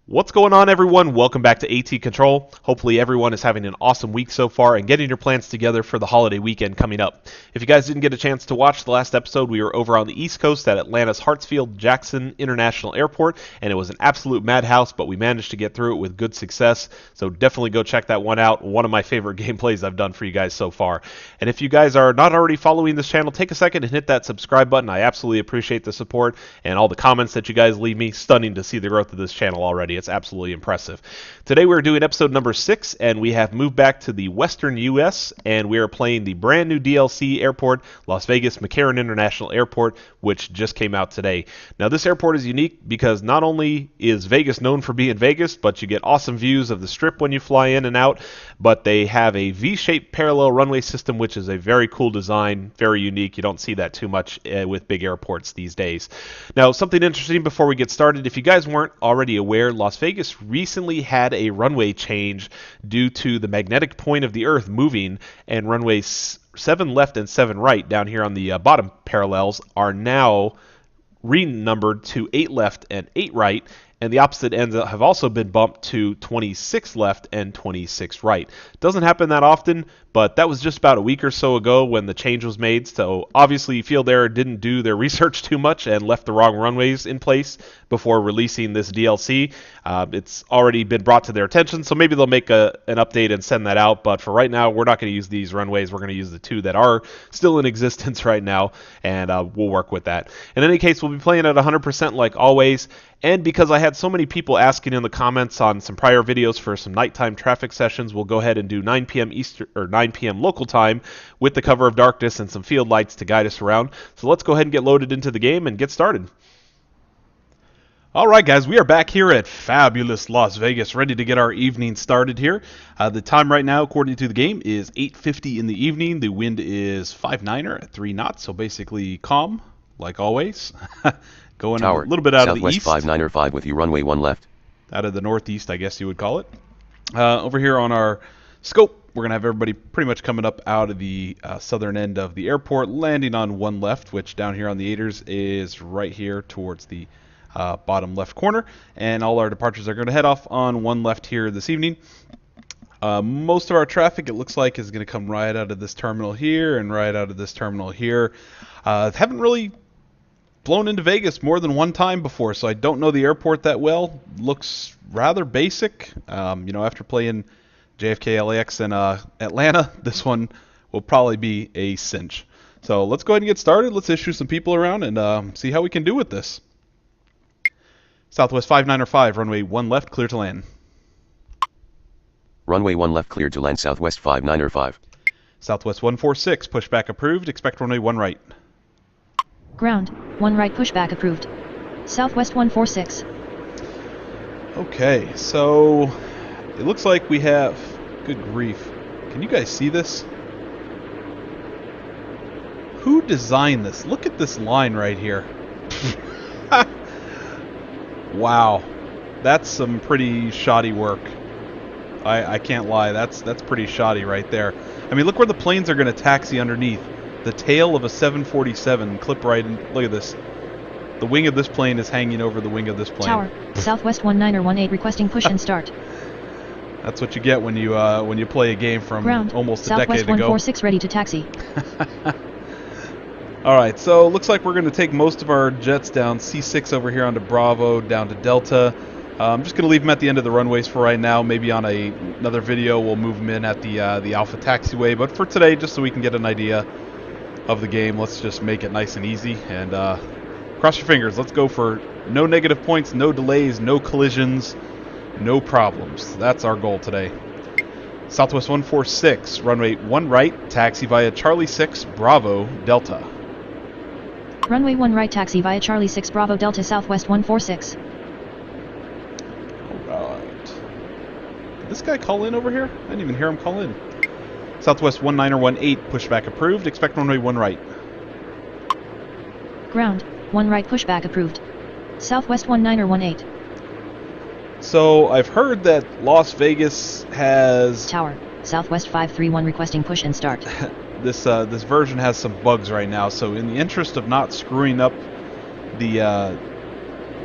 What's going on, everyone? Welcome back to ATControl. Hopefully everyone is having an awesome week so far and getting your plans together for the holiday weekend coming up. If you guys didn't get a chance to watch the last episode, we were over on the East Coast at Atlanta's Hartsfield-Jackson International Airport, and it was an absolute madhouse, but we managed to get through it with good success, so definitely go check that one out. One of my favorite gameplays I've done for you guys so far. And if you guys are not already following this channel, take a second and hit that subscribe button. I absolutely appreciate the support and all the comments that you guys leave me. Stunning to see the growth of this channel already. It's absolutely impressive. Today we're doing episode number 6, and we have moved back to the western U.S., and we are playing the brand new DLC airport, Las Vegas McCarran International Airport, which just came out today. Now this airport is unique because not only is Vegas known for being Vegas, but you get awesome views of the strip when you fly in and out, but they have a V-shaped parallel runway system, which is a very cool design, very unique. You don't see that too much with big airports these days. Now, something interesting before we get started, if you guys weren't already aware, Las Vegas recently had a runway change due to the magnetic point of the Earth moving, and runways 7 left and 7 right down here on the bottom parallels are now renumbered to 8 left and 8 right, and the opposite ends have also been bumped to 26 left and 26 right. Doesn't happen that often, but that was just about a week or so ago when the change was made, so obviously Field Air didn't do their research too much and left the wrong runways in place before releasing this DLC. It's already been brought to their attention, so maybe they'll make an update and send that out, but for right now, we're not going to use these runways. We're going to use the 2 that are still in existence right now, and we'll work with that. In any case, we'll be playing at 100% like always, and because I had so many people asking in the comments on some prior videos for some nighttime traffic sessions, we'll go ahead and do 9 p.m. Eastern or 9 p.m. local time with the cover of darkness and some field lights to guide us around. So let's go ahead and get loaded into the game and get started. Alright guys, we are back here at fabulous Las Vegas, ready to get our evening started here. The time right now, according to the game, is 8:50 in the evening. The wind is 5-9er at 3 knots, so basically calm, like always. Going Tower, a little bit out Southwest of the east. 5-9er 5 with you, runway 1 left. Out of the northeast, I guess you would call it. Over here on our scope, we're going to have everybody pretty much coming up out of the southern end of the airport, landing on 1 left, which down here on the 8ers is right here towards the bottom left corner. And all our departures are going to head off on 1 left here this evening. Most of our traffic, it looks like, is going to come right out of this terminal here and right out of this terminal here. Haven't really flown into Vegas more than one time before, so I don't know the airport that well. Looks rather basic. You know, after playing JFK, LAX, and Atlanta, this one will probably be a cinch. So let's go ahead and get started. Let's issue some people around and see how we can do with this. Southwest 5-9er 5, runway 1 left, clear to land. Runway 1 left cleared to land, Southwest 5-9er 5. Southwest 146, pushback approved, expect runway 1 right. Ground, 1 right pushback approved. Southwest 146. Okay, so it looks like we have, good grief, can you guys see this? Who designed this? Look at this line right here. Wow, that's some pretty shoddy work. I can't lie, that's pretty shoddy right there. I mean, look where the planes are going to taxi underneath. The tail of a 747, clip right in, look at this. The wing of this plane is hanging over the wing of this plane. Tower, Southwest 19er 18 requesting push and start. That's what you get when you play a game from Ground, almost a Southwest decade ago. 146 ready to taxi. Alright, so looks like we're going to take most of our jets down C6 over here onto Bravo, down to Delta. I'm just going to leave them at the end of the runways for right now. Maybe on another video we'll move them in at the Alpha taxiway. But for today, just so we can get an idea of the game, let's just make it nice and easy. And cross your fingers. Let's go for no negative points, no delays, no collisions, no problems. That's our goal today. Southwest 146, runway 1 right, taxi via Charlie 6, Bravo, Delta. Runway 1 right taxi via Charlie 6 Bravo Delta Southwest 146. Alright. Did this guy call in over here? I didn't even hear him call in. Southwest 19er 18, pushback approved. Expect runway 1 right. Ground, 1 right pushback approved. Southwest 19er 18. So I've heard that Las Vegas has Tower, Southwest 531 requesting push and start. this version has some bugs right now. So in the interest of not screwing up the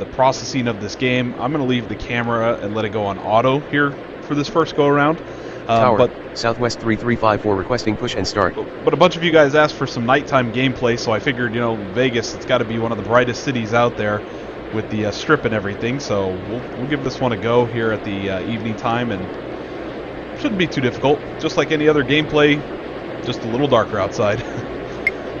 the processing of this game. I'm going to leave the camera and let it go on auto here for this first go around. Tower, But Southwest 3354 requesting push and start. a bunch of you guys asked for some nighttime gameplay, so I figured, you know, Vegas, it's got to be one of the brightest cities out there with the strip and everything. So we'll give this one a go here at the evening time, and it shouldn't be too difficult. Just like any other gameplay, just a little darker outside.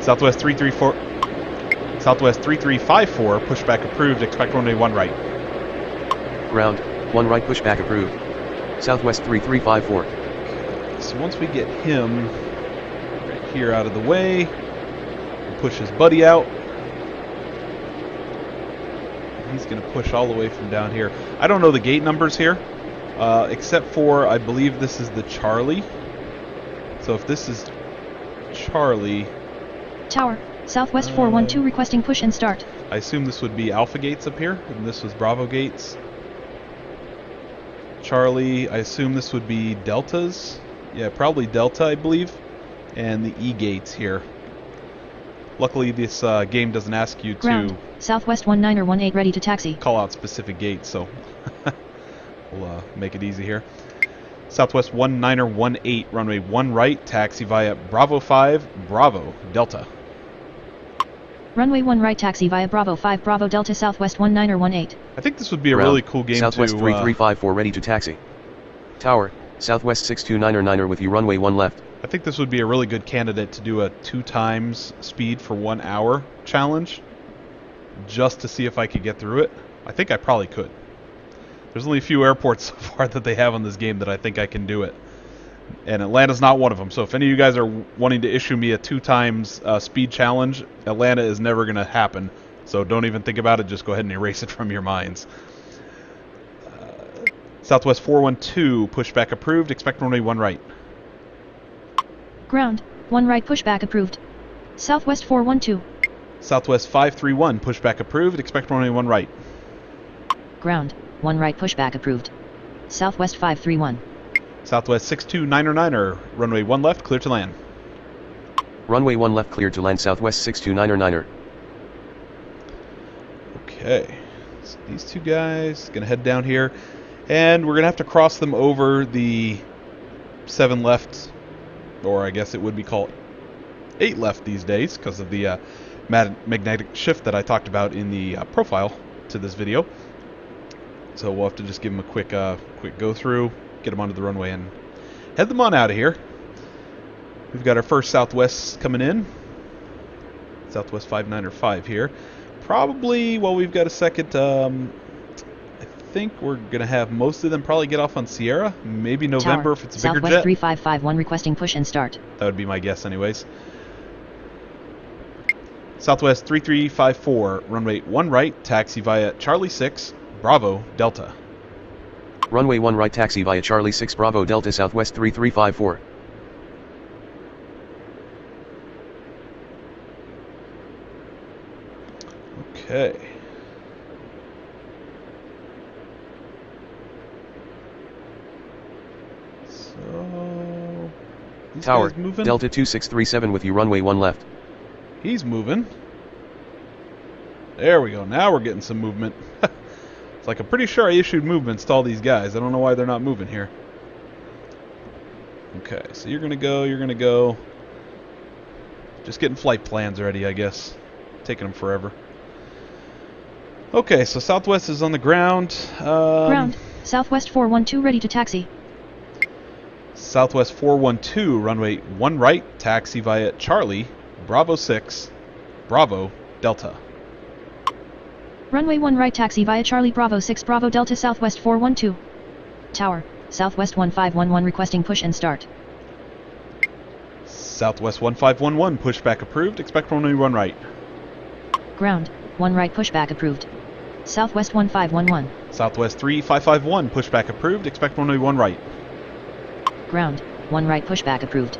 Southwest 3354, pushback approved. Expect runway 1 right. Ground, 1 right pushback approved. Southwest 3354. So once we get him right here out of the way, we'll push his buddy out. He's going to push all the way from down here. I don't know the gate numbers here, except for I believe this is the Charlie. So if this is Charlie... Tower, Southwest 412 requesting push and start. I assume this would be Alpha gates up here, and this was Bravo gates. Charlie, I assume this would be Deltas. Yeah, probably Delta, I believe. And the E gates here. Luckily, this game doesn't ask you Ground, to Southwest 1918 ready to taxi. call out specific gates, so we'll make it easy here. Southwest 1918, runway 1 right, taxi via Bravo 5, Bravo, Delta. Runway 1 right taxi via Bravo 5 Bravo Delta Southwest 1918. I think this would be a Ground, really cool game Southwest to... 3354 ready to taxi. Tower, Southwest 6299 with you runway 1 left. I think this would be a really good candidate to do a 2 times speed for 1 hour challenge, just to see if I could get through it. I think I probably could. There's only a few airports so far that they have on this game that I think I can do it. And Atlanta's not one of them. So if any of you guys are wanting to issue me a 2 times speed challenge, Atlanta is never going to happen. So don't even think about it. Just go ahead and erase it from your minds. Southwest 412, pushback approved. Expect runway 1 right. Ground, 1 right pushback approved. Southwest 412. Southwest 531, pushback approved. Expect runway 1 right. Ground, 1 right pushback approved. Southwest 531. Southwest 6299er, runway 1 left, clear to land. Runway 1 left clear to land Southwest 6299er. Okay, so these 2 guys gonna head down here, and we're gonna have to cross them over the 7 left, or I guess it would be called 8 left these days because of the magnetic shift that I talked about in the profile to this video. So we'll have to just give them a quick go through, get them onto the runway, and head them on out of here. We've got our first Southwest coming in. Southwest 595 here. Probably, well, we've got a second, I think we're going to have most of them probably get off on Sierra. Maybe November Tower, if it's a bigger Southwest jet. 3551 requesting push and start. That would be my guess anyways. Southwest 3354, runway 1 right, taxi via Charlie 6, Bravo, Delta. Runway 1 right taxi via Charlie 6 Bravo Delta Southwest 3354. Okay. So... these Tower, guys moving? Delta 2637 with you runway 1 left. He's moving. There we go. Now we're getting some movement. It's like I'm pretty sure I issued movements to all these guys. I don't know why they're not moving here. Okay, so you're going to go. Just getting flight plans ready, I guess. Taking them forever. Okay, so Southwest is on the ground. Ground, Southwest 412 ready to taxi. Southwest 412, runway 1 right, taxi via Charlie, Bravo 6, Bravo, Delta. Runway 1 right taxi via Charlie Bravo 6 Bravo Delta Southwest 412. Tower, Southwest 1511 requesting push and start. Southwest 1511, pushback approved. Expect runway 1 right. Ground, 1 right pushback approved. Southwest 1511. Southwest 3551, pushback approved. Expect runway 1 right. Ground, 1 right pushback approved.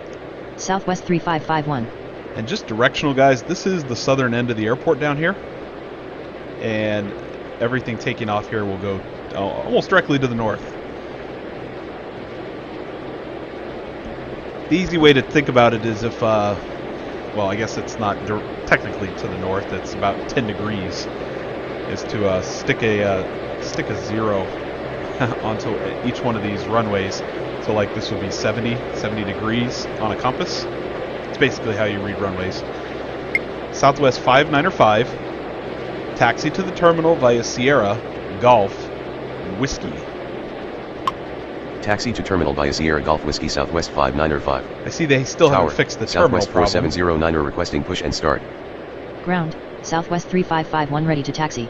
Southwest 3551. And just directional, guys, this is the southern end of the airport down here. And everything taking off here will go almost directly to the north. The easy way to think about it is if, well, I guess it's not technically to the north, it's about 10 degrees. is to stick a 0 onto each one of these runways. So like this would be 70 degrees on a compass. It's basically how you read runways. Southwest 595, taxi to the terminal via Sierra, Golf, Whiskey. Taxi to terminal via Sierra Golf Whiskey Southwest 595. I see they still Tower, haven't fixed the terminal Southwest problem. 4709 requesting push and start. Ground, Southwest 3551 ready to taxi.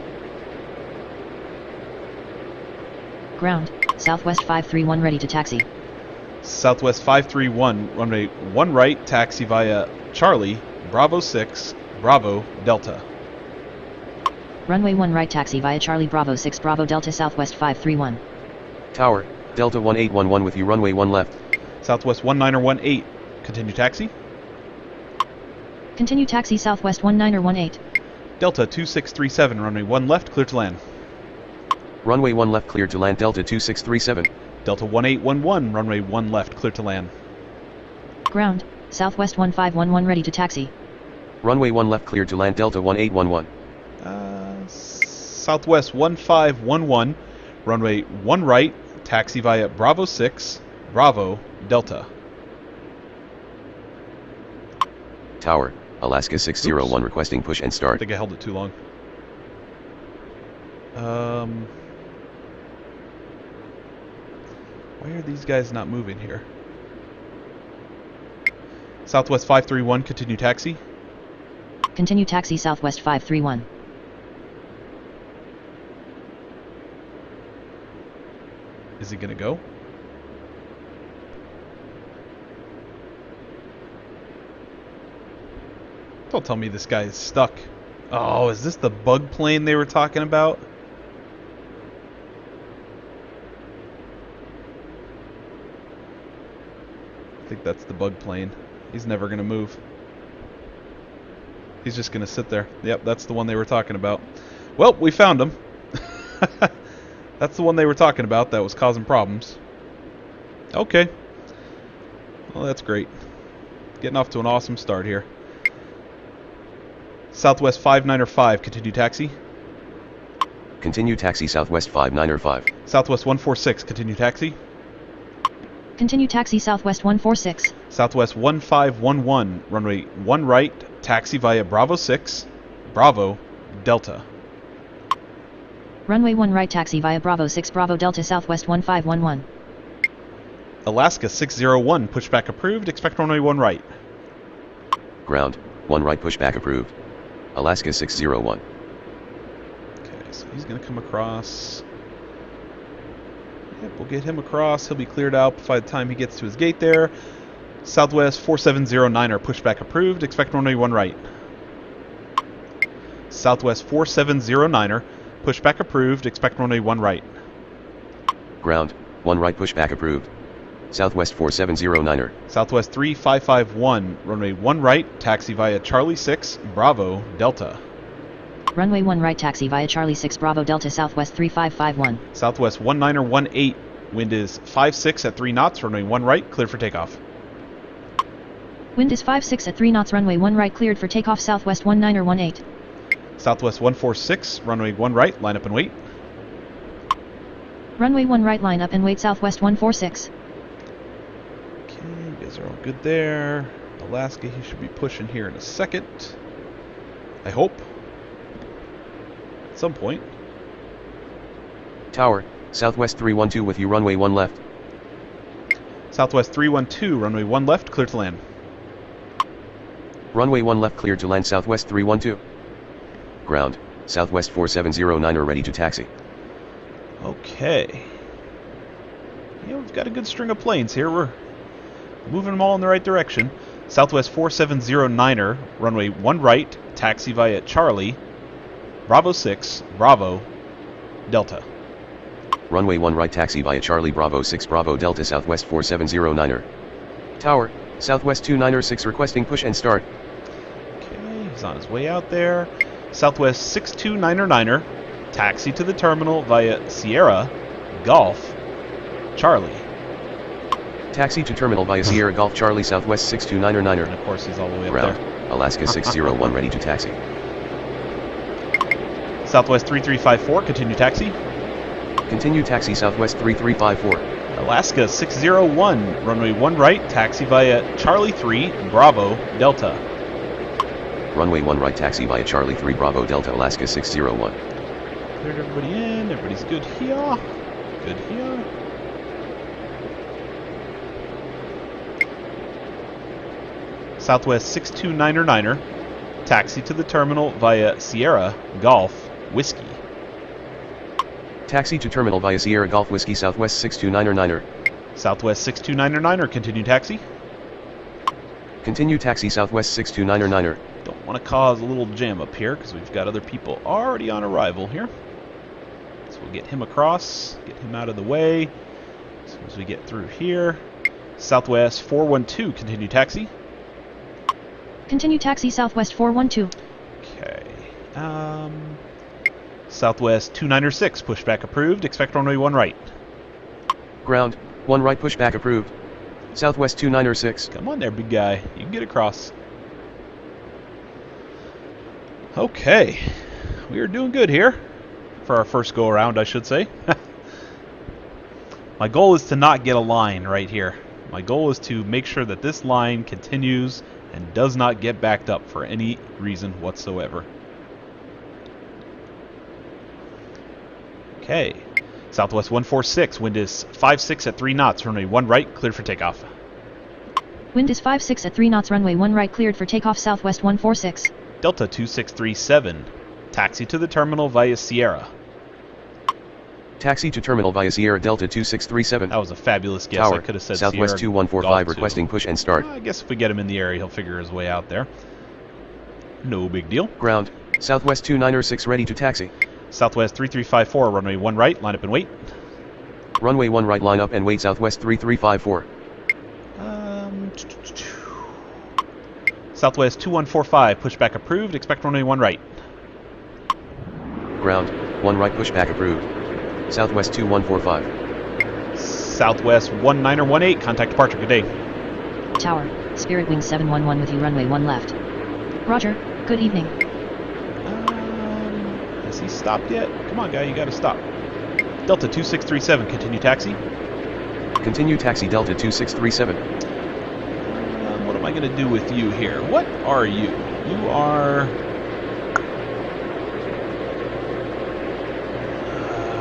Ground, Southwest 531 ready to taxi. Southwest 531, runway 1 right, taxi via Charlie, Bravo 6, Bravo, Delta. Runway 1 right taxi via Charlie Bravo 6 Bravo Delta Southwest 531. Tower, Delta 1811 with you runway 1 left. Southwest 1918, continue taxi. Continue taxi Southwest 1918. Delta 2637, runway 1 left, clear to land. Runway 1 left cleared to land Delta 2637. Delta 1811, runway 1 left, clear to land. Ground, Southwest 1511 ready to taxi. Runway 1 left cleared to land Delta 1811. Southwest 1511, runway 1 right, taxi via Bravo 6, Bravo, Delta. Tower, Alaska 601 Oops. requesting push and I start. think I held it too long. Why are these guys not moving here? Southwest 531, continue taxi. Continue taxi Southwest 531. Is he gonna go? Don't tell me this guy is stuck. Oh, is this the bug plane they were talking about? I think that's the bug plane. He's never gonna move. He's just gonna sit there. Yep, that's the one they were talking about. Well, we found him. That's the one they were talking about that was causing problems. Okay. Well, that's great. Getting off to an awesome start here. Southwest 595, continue taxi. Continue taxi Southwest 5905. Southwest 146, continue taxi. Continue taxi Southwest 146. Southwest 1511, runway 1 right, taxi via Bravo 6, Bravo, Delta. Runway 1 right taxi via Bravo 6 Bravo Delta Southwest 1511. Alaska 601, pushback approved, expect runway 1 right. Ground, 1 right pushback approved. Alaska 601. Okay, so he's going to come across. Yep, we'll get him across. He'll be cleared out by the time he gets to his gate there. Southwest 4709er, pushback approved, expect runway 1 right. Southwest 4709er, pushback approved, expect runway 1 right. Ground, 1 right pushback approved. Southwest 4709er. Southwest 3551, runway 1 right, taxi via Charlie 6, Bravo, Delta. Runway 1 right taxi via Charlie 6 Bravo Delta Southwest 3551. Southwest 1918, wind is 56 at 3 knots, runway 1 right, clear for takeoff. Wind is 56 at 3 knots runway 1 right cleared for takeoff Southwest 1918. Southwest 146, runway 1 right, line up and wait. Runway 1 right line up and wait Southwest 146. Okay, you guys are all good there. Alaska, he should be pushing here in a second. I hope. At some point. Tower, Southwest 312 with you runway 1 left. Southwest 312, runway 1 left, clear to land. Runway 1 left cleared to land Southwest 312. Ground, Southwest 4709 are ready to taxi. Okay. Yeah, we've got a good string of planes here. We're moving them all in the right direction. Southwest 4709er, runway 1 right, taxi via Charlie, Bravo 6, Bravo, Delta. Runway 1 right taxi via Charlie Bravo 6 Bravo Delta Southwest 4709er. Tower, Southwest 296 requesting push and start. Okay, he's on his way out there. Southwest 629er, taxi to the terminal via Sierra, Golf, Charlie. Taxi to terminal via Sierra Golf Charlie Southwest 629er. And of course he's all the way up Ground, there. Alaska 601 ready to taxi. Southwest 3354, continue taxi. Continue taxi Southwest 3354. Alaska 601, runway 1 right, taxi via Charlie 3, Bravo, Delta. Runway 1 right taxi via Charlie 3 Bravo Delta Alaska 601. Cleared everybody in, everybody's good here. Good here. Southwest 629er, taxi to the terminal via Sierra, Golf, Whiskey. Taxi to terminal via Sierra Golf Whiskey Southwest 629er. Southwest 629er, continue taxi. Continue taxi Southwest 629er. Don't want to cause a little jam up here because we've got other people already on arrival here. So we'll get him across, get him out of the way as soon as we get through here. Southwest 412, continue taxi. Continue taxi Southwest 412. Okay. Southwest 296, pushback approved. Expect runway 1 right. Ground, 1 right pushback approved. Southwest 296. Come on there, big guy. You can get across. Okay. We are doing good here. For our first go around, I should say. My goal is to not get a line right here. My goal is to make sure that this line continues and does not get backed up for any reason whatsoever. Okay. Southwest 146, wind is 5-6 at 3 knots, runway 1 right, cleared for takeoff. Wind is 5-6 at 3 knots, runway 1 right, cleared for takeoff Southwest 146. Delta 2637, taxi to the terminal via Sierra. Taxi to terminal via Sierra Delta 2637. That was a fabulous guess. Tower, I could have said Southwest Sierra 2145 Golf requesting 2. push and start. I guess if we get him in the area, he'll figure his way out there. No big deal. Ground, Southwest 296 ready to taxi. Southwest 3354, runway 1 right, line up and wait. Runway 1 right line up and wait Southwest 3354. Southwest 2145, pushback approved. Expect runway 1 right. Ground, 1 right pushback approved. Southwest 2145. Southwest 1918, contact departure. Good day. Tower, Spirit Wing 711 with you, runway 1 left. Roger, good evening. Has he stopped yet? Come on, guy, you gotta stop. Delta 2637, continue taxi. Continue taxi Delta 2637. What am I gonna do with you here? What are you? You are...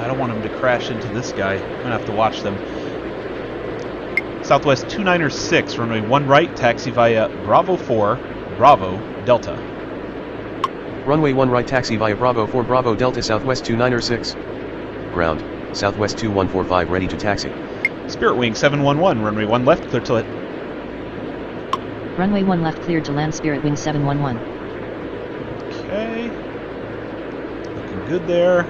I don't want him to crash into this guy. I'm gonna have to watch them. Southwest 296, runway 1 right, taxi via Bravo 4, Bravo, Delta. Runway 1 right taxi via Bravo 4 Bravo Delta Southwest 296. Ground, Southwest 2145 ready to taxi. Spirit Wing 711, runway 1 left, clear to it. Runway 1 left, cleared to land Spirit Wing 711. Okay. Looking good there.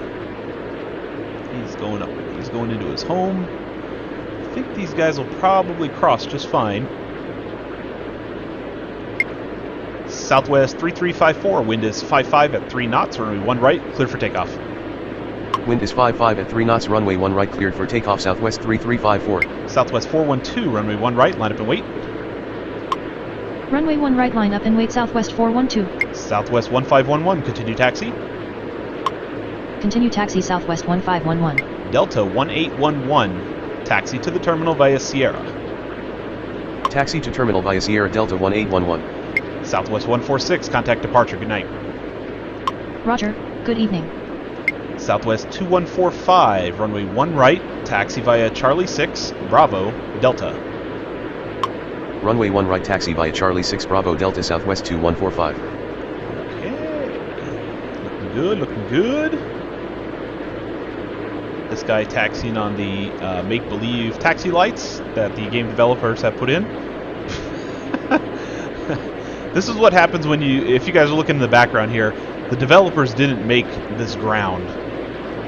He's going up. He's going into his home. I think these guys will probably cross just fine. Southwest 3354, wind is 55 at 3 knots, runway 1 right, clear for takeoff. Wind is 55 at 3 knots, runway 1 right cleared for takeoff Southwest 3354. Southwest 412, runway 1 right, line up and wait. Runway 1 right, line up and wait Southwest 412. Southwest 1511, continue taxi. Continue taxi Southwest 1511. Delta 1811, taxi to the terminal via Sierra. Taxi to terminal via Sierra Delta 1811. Southwest 146, contact departure, good night. Roger, good evening. Southwest 2145, runway 1 right, taxi via Charlie 6, Bravo, Delta. Runway 1 right taxi via Charlie 6 Bravo Delta Southwest 2145. Okay. Looking good, looking good. This guy taxiing on the make-believe taxi lights that the game developers have put in. This is what happens when if you guys are looking in the background here, the developers didn't make this ground,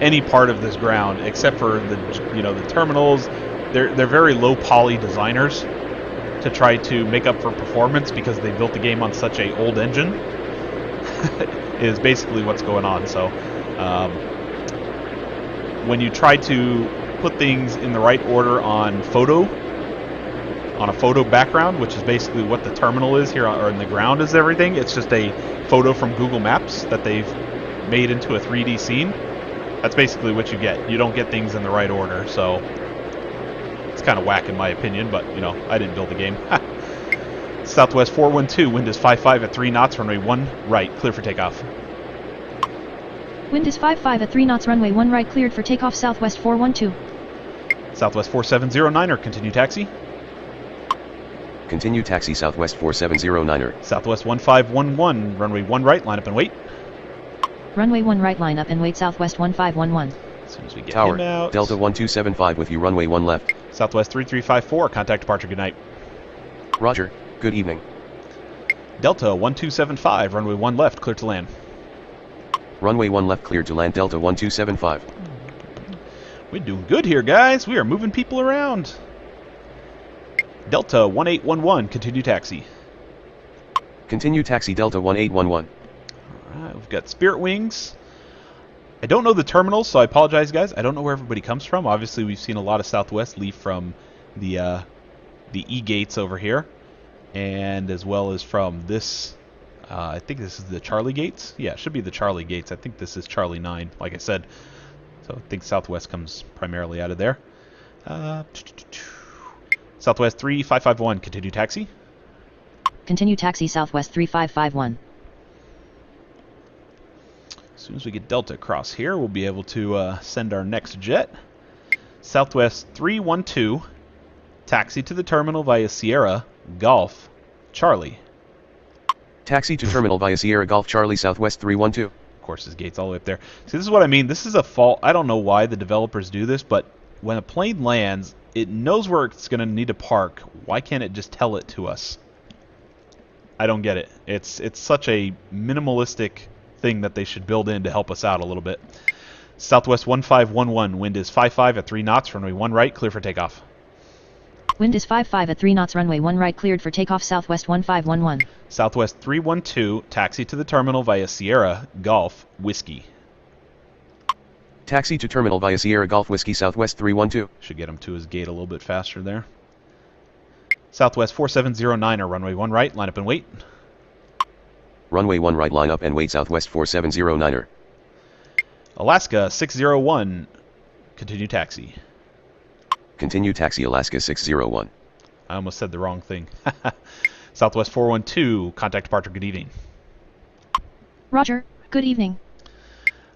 any part of this ground, except for the terminals. They're very low poly designers to try to make up for performance because they built the game on such a old engine. Is basically what's going on. So when you try to put things in the right order on a photo background, which is basically what the terminal is here, or in the ground is everything. It's just a photo from Google Maps that they've made into a 3D scene, that's basically what you get. You don't get things in the right order, so it's kind of whack in my opinion, but, you know, I didn't build the game. Southwest 412, wind is 5-5 at 3 knots, runway 1 right, clear for takeoff. Wind is 5-5 at 3 knots, runway 1 right, cleared for takeoff, Southwest 412. Southwest 4709er, continue taxi. Continue taxi Southwest 4709er. Southwest 1511, runway 1 right, line up and wait. Runway 1 right, line up and wait, Southwest 1511. As soon as we get Tower, him out. Delta 1275 with you, runway 1 left. Southwest 3354, contact departure, good night. Roger, good evening. Delta 1275, runway 1 left, clear to land. Runway 1 left, cleared to land, Delta 1275. We're doing good here, guys. We are moving people around. Delta 1811, continue taxi. Continue taxi Delta 1811. Alright, we've got Spirit Wings. I don't know the terminals, so I apologize, guys. I don't know where everybody comes from. Obviously, we've seen a lot of Southwest leave from the E gates over here, and as well as from this. I think this is the Charlie gates. Yeah, it should be the Charlie gates. I think this is Charlie 9, like I said. So I think Southwest comes primarily out of there. Southwest 3551, continue taxi. Continue taxi, Southwest 3551. As soon as we get Delta across here, we'll be able to send our next jet. Southwest 312, taxi to the terminal via Sierra, Golf, Charlie. Taxi to terminal via Sierra Golf Charlie Southwest 312. Of course, his gate's all the way up there. See, this is what I mean. This is a fault. I don't know why the developers do this, but when a plane lands, it knows where it's going to need to park. Why can't it just tell it to us? I don't get it. It's such a minimalistic thing that they should build in to help us out a little bit. Southwest 1511, wind is 5-5 at 3 knots, runway 1 right, clear for takeoff. Wind is 5-5 at 3 knots, runway 1 right, cleared for takeoff, Southwest 1511. Southwest 312, taxi to the terminal via Sierra, Golf, Whiskey. Taxi to terminal via Sierra Golf Whiskey Southwest 312. Should get him to his gate a little bit faster there. Southwest 4709er, runway 1 right, line up and wait. Runway 1 right, line up and wait, Southwest 4709er. Alaska 601, continue taxi. Continue taxi Alaska 601. I almost said the wrong thing. Southwest 412, contact departure, good evening. Roger, good evening.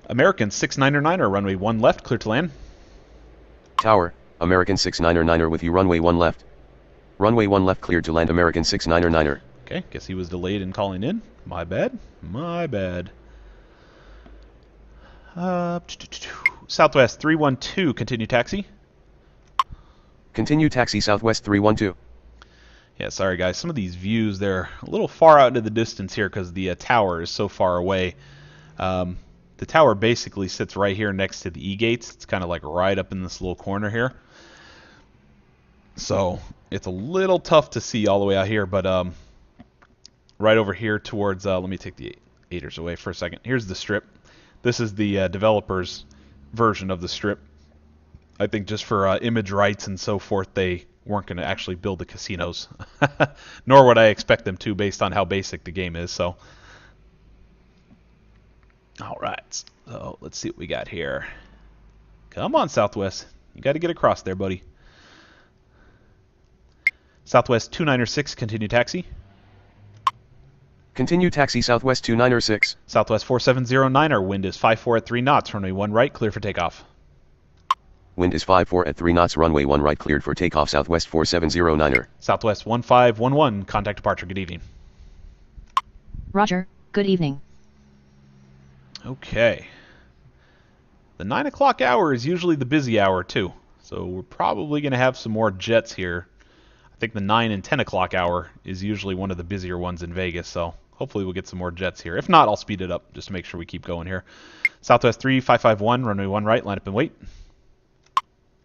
American 699er, runway 1 left, clear to land. Tower, American 699er with you, runway 1 left. Runway 1 left, cleared to land, American 699er. Okay, guess he was delayed in calling in. My bad. My bad. Southwest 312, continue taxi. Continue taxi Southwest 312. Yeah, sorry guys. Some of these views, they're a little far out into the distance here because the tower is so far away. The tower basically sits right here next to the E-gates. It's kind of like right up in this little corner here. So it's a little tough to see all the way out here, but right over here towards, let me take the aiders away for a second. Here's the strip. This is the developer's version of the strip. I think just for image rights and so forth, they weren't going to actually build the casinos. Nor would I expect them to based on how basic the game is. So, all right. So let's see what we got here. Come on, Southwest. You got to get across there, buddy. Southwest 296, continue taxi. Continue taxi Southwest 296. Southwest 4709er, wind is 5-4 at 3 knots, runway 1 right, clear for takeoff. Wind is 5-4 at 3 knots, runway 1 right, cleared for takeoff, Southwest 4709er. Southwest 1511, contact departure, good evening. Roger, good evening. Okay. The 9 o'clock hour is usually the busy hour too, so we're probably going to have some more jets here. I think the 9 and 10 o'clock hour is usually one of the busier ones in Vegas, so hopefully we'll get some more jets here. If not, I'll speed it up just to make sure we keep going here. Southwest 3551, runway 1 right, line up and wait.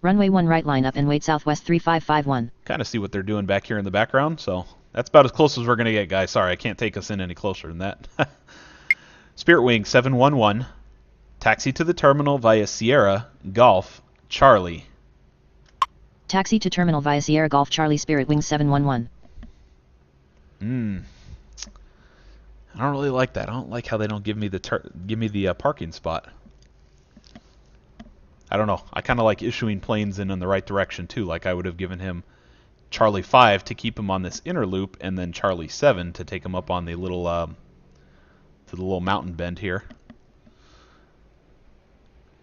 Runway 1 right, line up and wait, Southwest 3551. Kind of see what they're doing back here in the background, so that's about as close as we're going to get, guys. Sorry, I can't take us in any closer than that. Spirit Wing 711, taxi to the terminal via Sierra, Golf, Charlie. Taxi to terminal via Sierra Golf Charlie, Spirit Wing 711. I don't really like that. I don't like how they don't give me the parking spot. I don't know. I kind of like issuing planes in the right direction too. Like I would have given him Charlie 5 to keep him on this inner loop, and then Charlie 7 to take him up on the little to the little mountain bend here.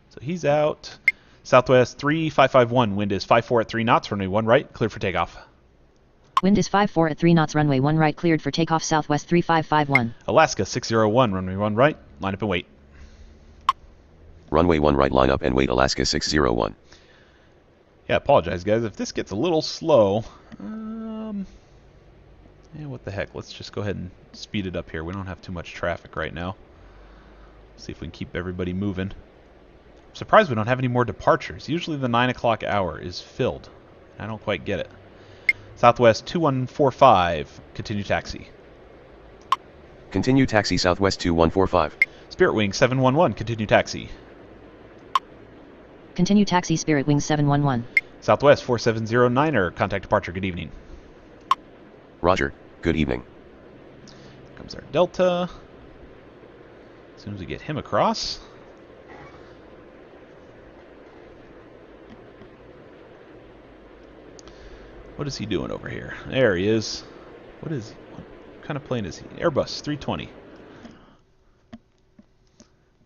So he's out. Southwest 3551. Wind is 54 at 3 knots. Runway 1 right. Cleared for takeoff. Wind is 54 at 3 knots. Runway 1 right. Cleared for takeoff. Southwest 3551. Alaska 601. Runway 1 right. Line up and wait. Runway 1 right, line up and wait, Alaska 601. Yeah, apologize guys if this gets a little slow. Yeah, what the heck? Let's just go ahead and speed it up here. We don't have too much traffic right now. See if we can keep everybody moving. I'm surprised we don't have any more departures. Usually the 9 o'clock hour is filled. I don't quite get it. Southwest 2145. Continue taxi. Continue taxi Southwest 2145. Spirit Wing 711. Continue taxi. Continue taxi Spirit Wing 711. Southwest 4709er. Contact departure. Good evening. Roger, good evening. Comes our Delta. As soon as we get him across. What is he doing over here? There he is. What kind of plane is he? Airbus 320.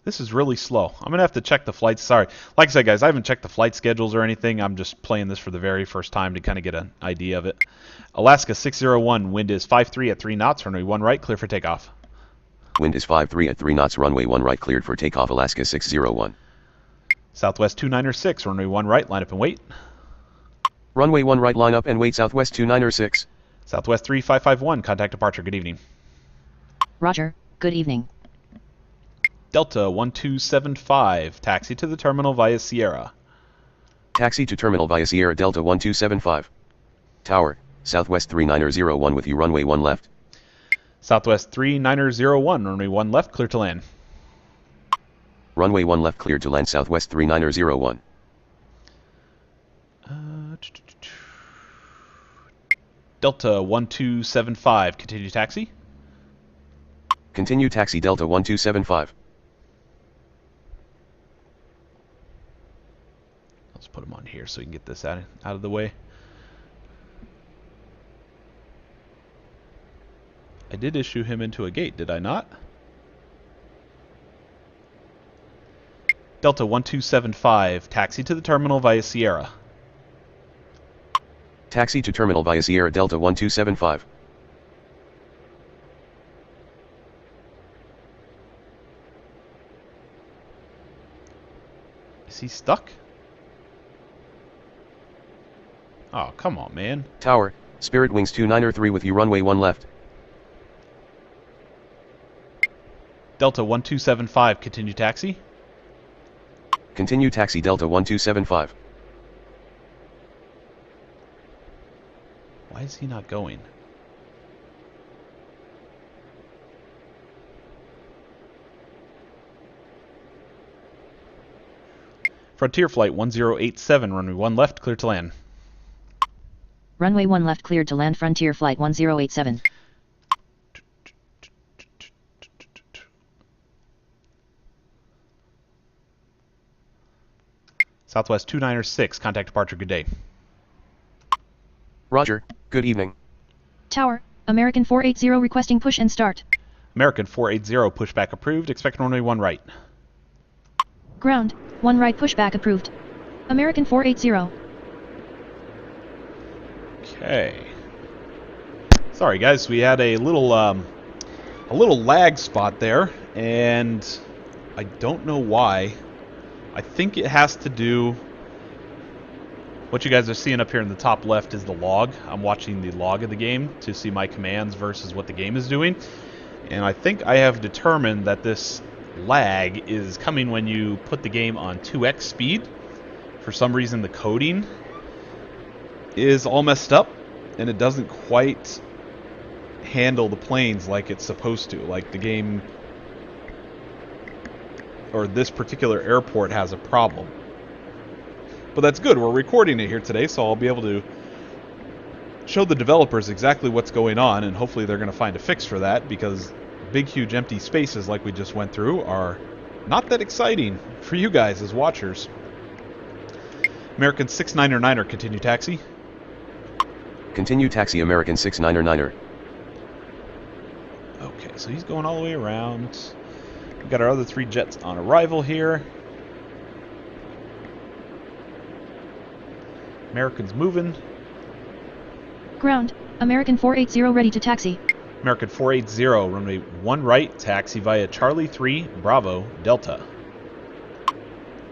This is really slow. I'm going to have to check the flights. Sorry. Like I said, guys, I haven't checked the flight schedules or anything. I'm just playing this for the very first time to kind of get an idea of it. Alaska 601. Wind is 53 at 3 knots. Runway 1 right. Clear for takeoff. Wind is 53 at 3 knots. Runway 1 right. Cleared for takeoff. Alaska 601. Southwest 296. Runway 1 right. Line up and wait. Runway 1 right, line up and wait, Southwest 296. Southwest 3551. Contact departure. Good evening. Roger, good evening. Delta 1275. Taxi to the terminal via Sierra. Taxi to terminal via Sierra Delta 1275. Tower, Southwest 3901 with you, runway 1 left. Southwest 3901. Runway 1 left. Clear to land. Runway 1 left, cleared to land, Southwest 3901. Delta 1275. Continue taxi. Continue taxi Delta 1275. Let's put him on here so we can get this out of the way. I did issue him into a gate, did I not? Delta 1275. Taxi to the terminal via Sierra. Taxi to terminal via Sierra Delta 1275. Is he stuck? Oh, come on, man. Tower, Spirit Wings 293 with you, runway 1 left. Delta 1275. Continue taxi. Continue taxi Delta 1275. Why is he not going? Frontier Flight 1087, runway 1 left, clear to land. Runway 1 left cleared to land. Frontier Flight 1087. Southwest 296, contact departure, good day. Roger, good evening. Tower, American 480 requesting push and start. American 480, pushback approved, expect runway 1 right. Ground, 1 right pushback approved. American 480. Okay. Sorry guys, we had a little lag spot there, and I don't know why. I think it has to do... What you guys are seeing up here in the top left is the log. I'm watching the log of the game to see my commands versus what the game is doing. And I think I have determined that this lag is coming when you put the game on 2x speed. For some reason the coding is all messed up and it doesn't quite handle the planes like it's supposed to. Like the game, or this particular airport, has a problem. But that's good, we're recording it here today, so I'll be able to show the developers exactly what's going on, and hopefully they're going to find a fix for that, because big, huge empty spaces like we just went through are not that exciting for you guys as watchers. American 699er, continue taxi. Continue taxi American 699er. Okay, so he's going all the way around. We've got our other 3 jets on arrival here. American's moving. Ground. American 480 ready to taxi. American 480, runway 1 right, taxi via Charlie 3, Bravo, Delta.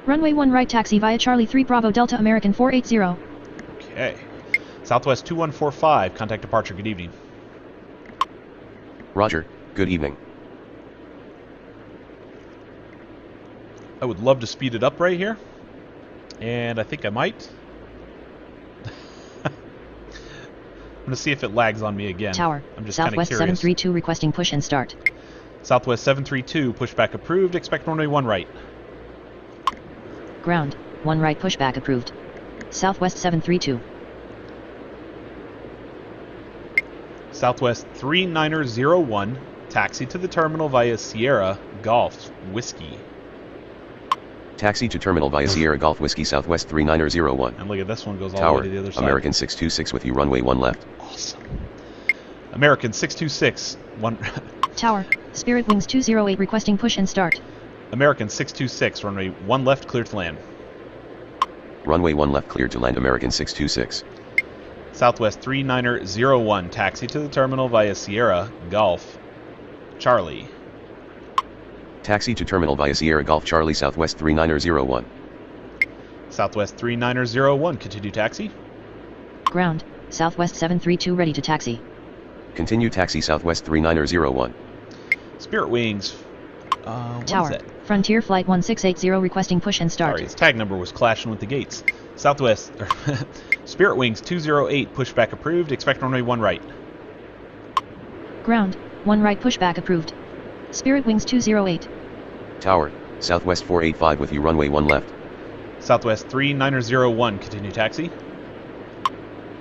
Runway 1 right taxi via Charlie 3 Bravo Delta American 480. Okay. Southwest 2145, contact departure, good evening. Roger, good evening. I would love to speed it up right here, and I think I might. I'm going to see if it lags on me again. Tower, I'm just kind of Southwest curious. 732 requesting push and start. Southwest 732, pushback approved, expect runway 1 right. Ground, 1 right pushback approved. Southwest 732. Southwest 3901, taxi to the terminal via Sierra Golf Whiskey. Taxi to terminal via Sierra Golf Whiskey Southwest 3901. And look at this one goes all Tower, the way to the other side. American 626 with you runway 1 left. Awesome. American 626, 1... Tower, Spirit Wings 208 requesting push and start. American 626, runway 1 left, clear to land. Runway 1 left cleared to land American 626. Southwest 3901, taxi to the terminal via Sierra Golf Charlie. Taxi to terminal via Sierra Golf Charlie Southwest 3901. Southwest 3901, continue taxi. Ground, Southwest 732 ready to taxi. Continue taxi Southwest 3901. Spirit Wings. What is Tower, that? Frontier Flight 1680 requesting push and start. Sorry, its tag number was clashing with the gates. Southwest Spirit Wings 208, pushback approved, expect runway 1 right. Ground, 1 right pushback approved. Spirit Wings 208. Tower, Southwest 485 with you runway 1 left. Southwest 3901, continue taxi.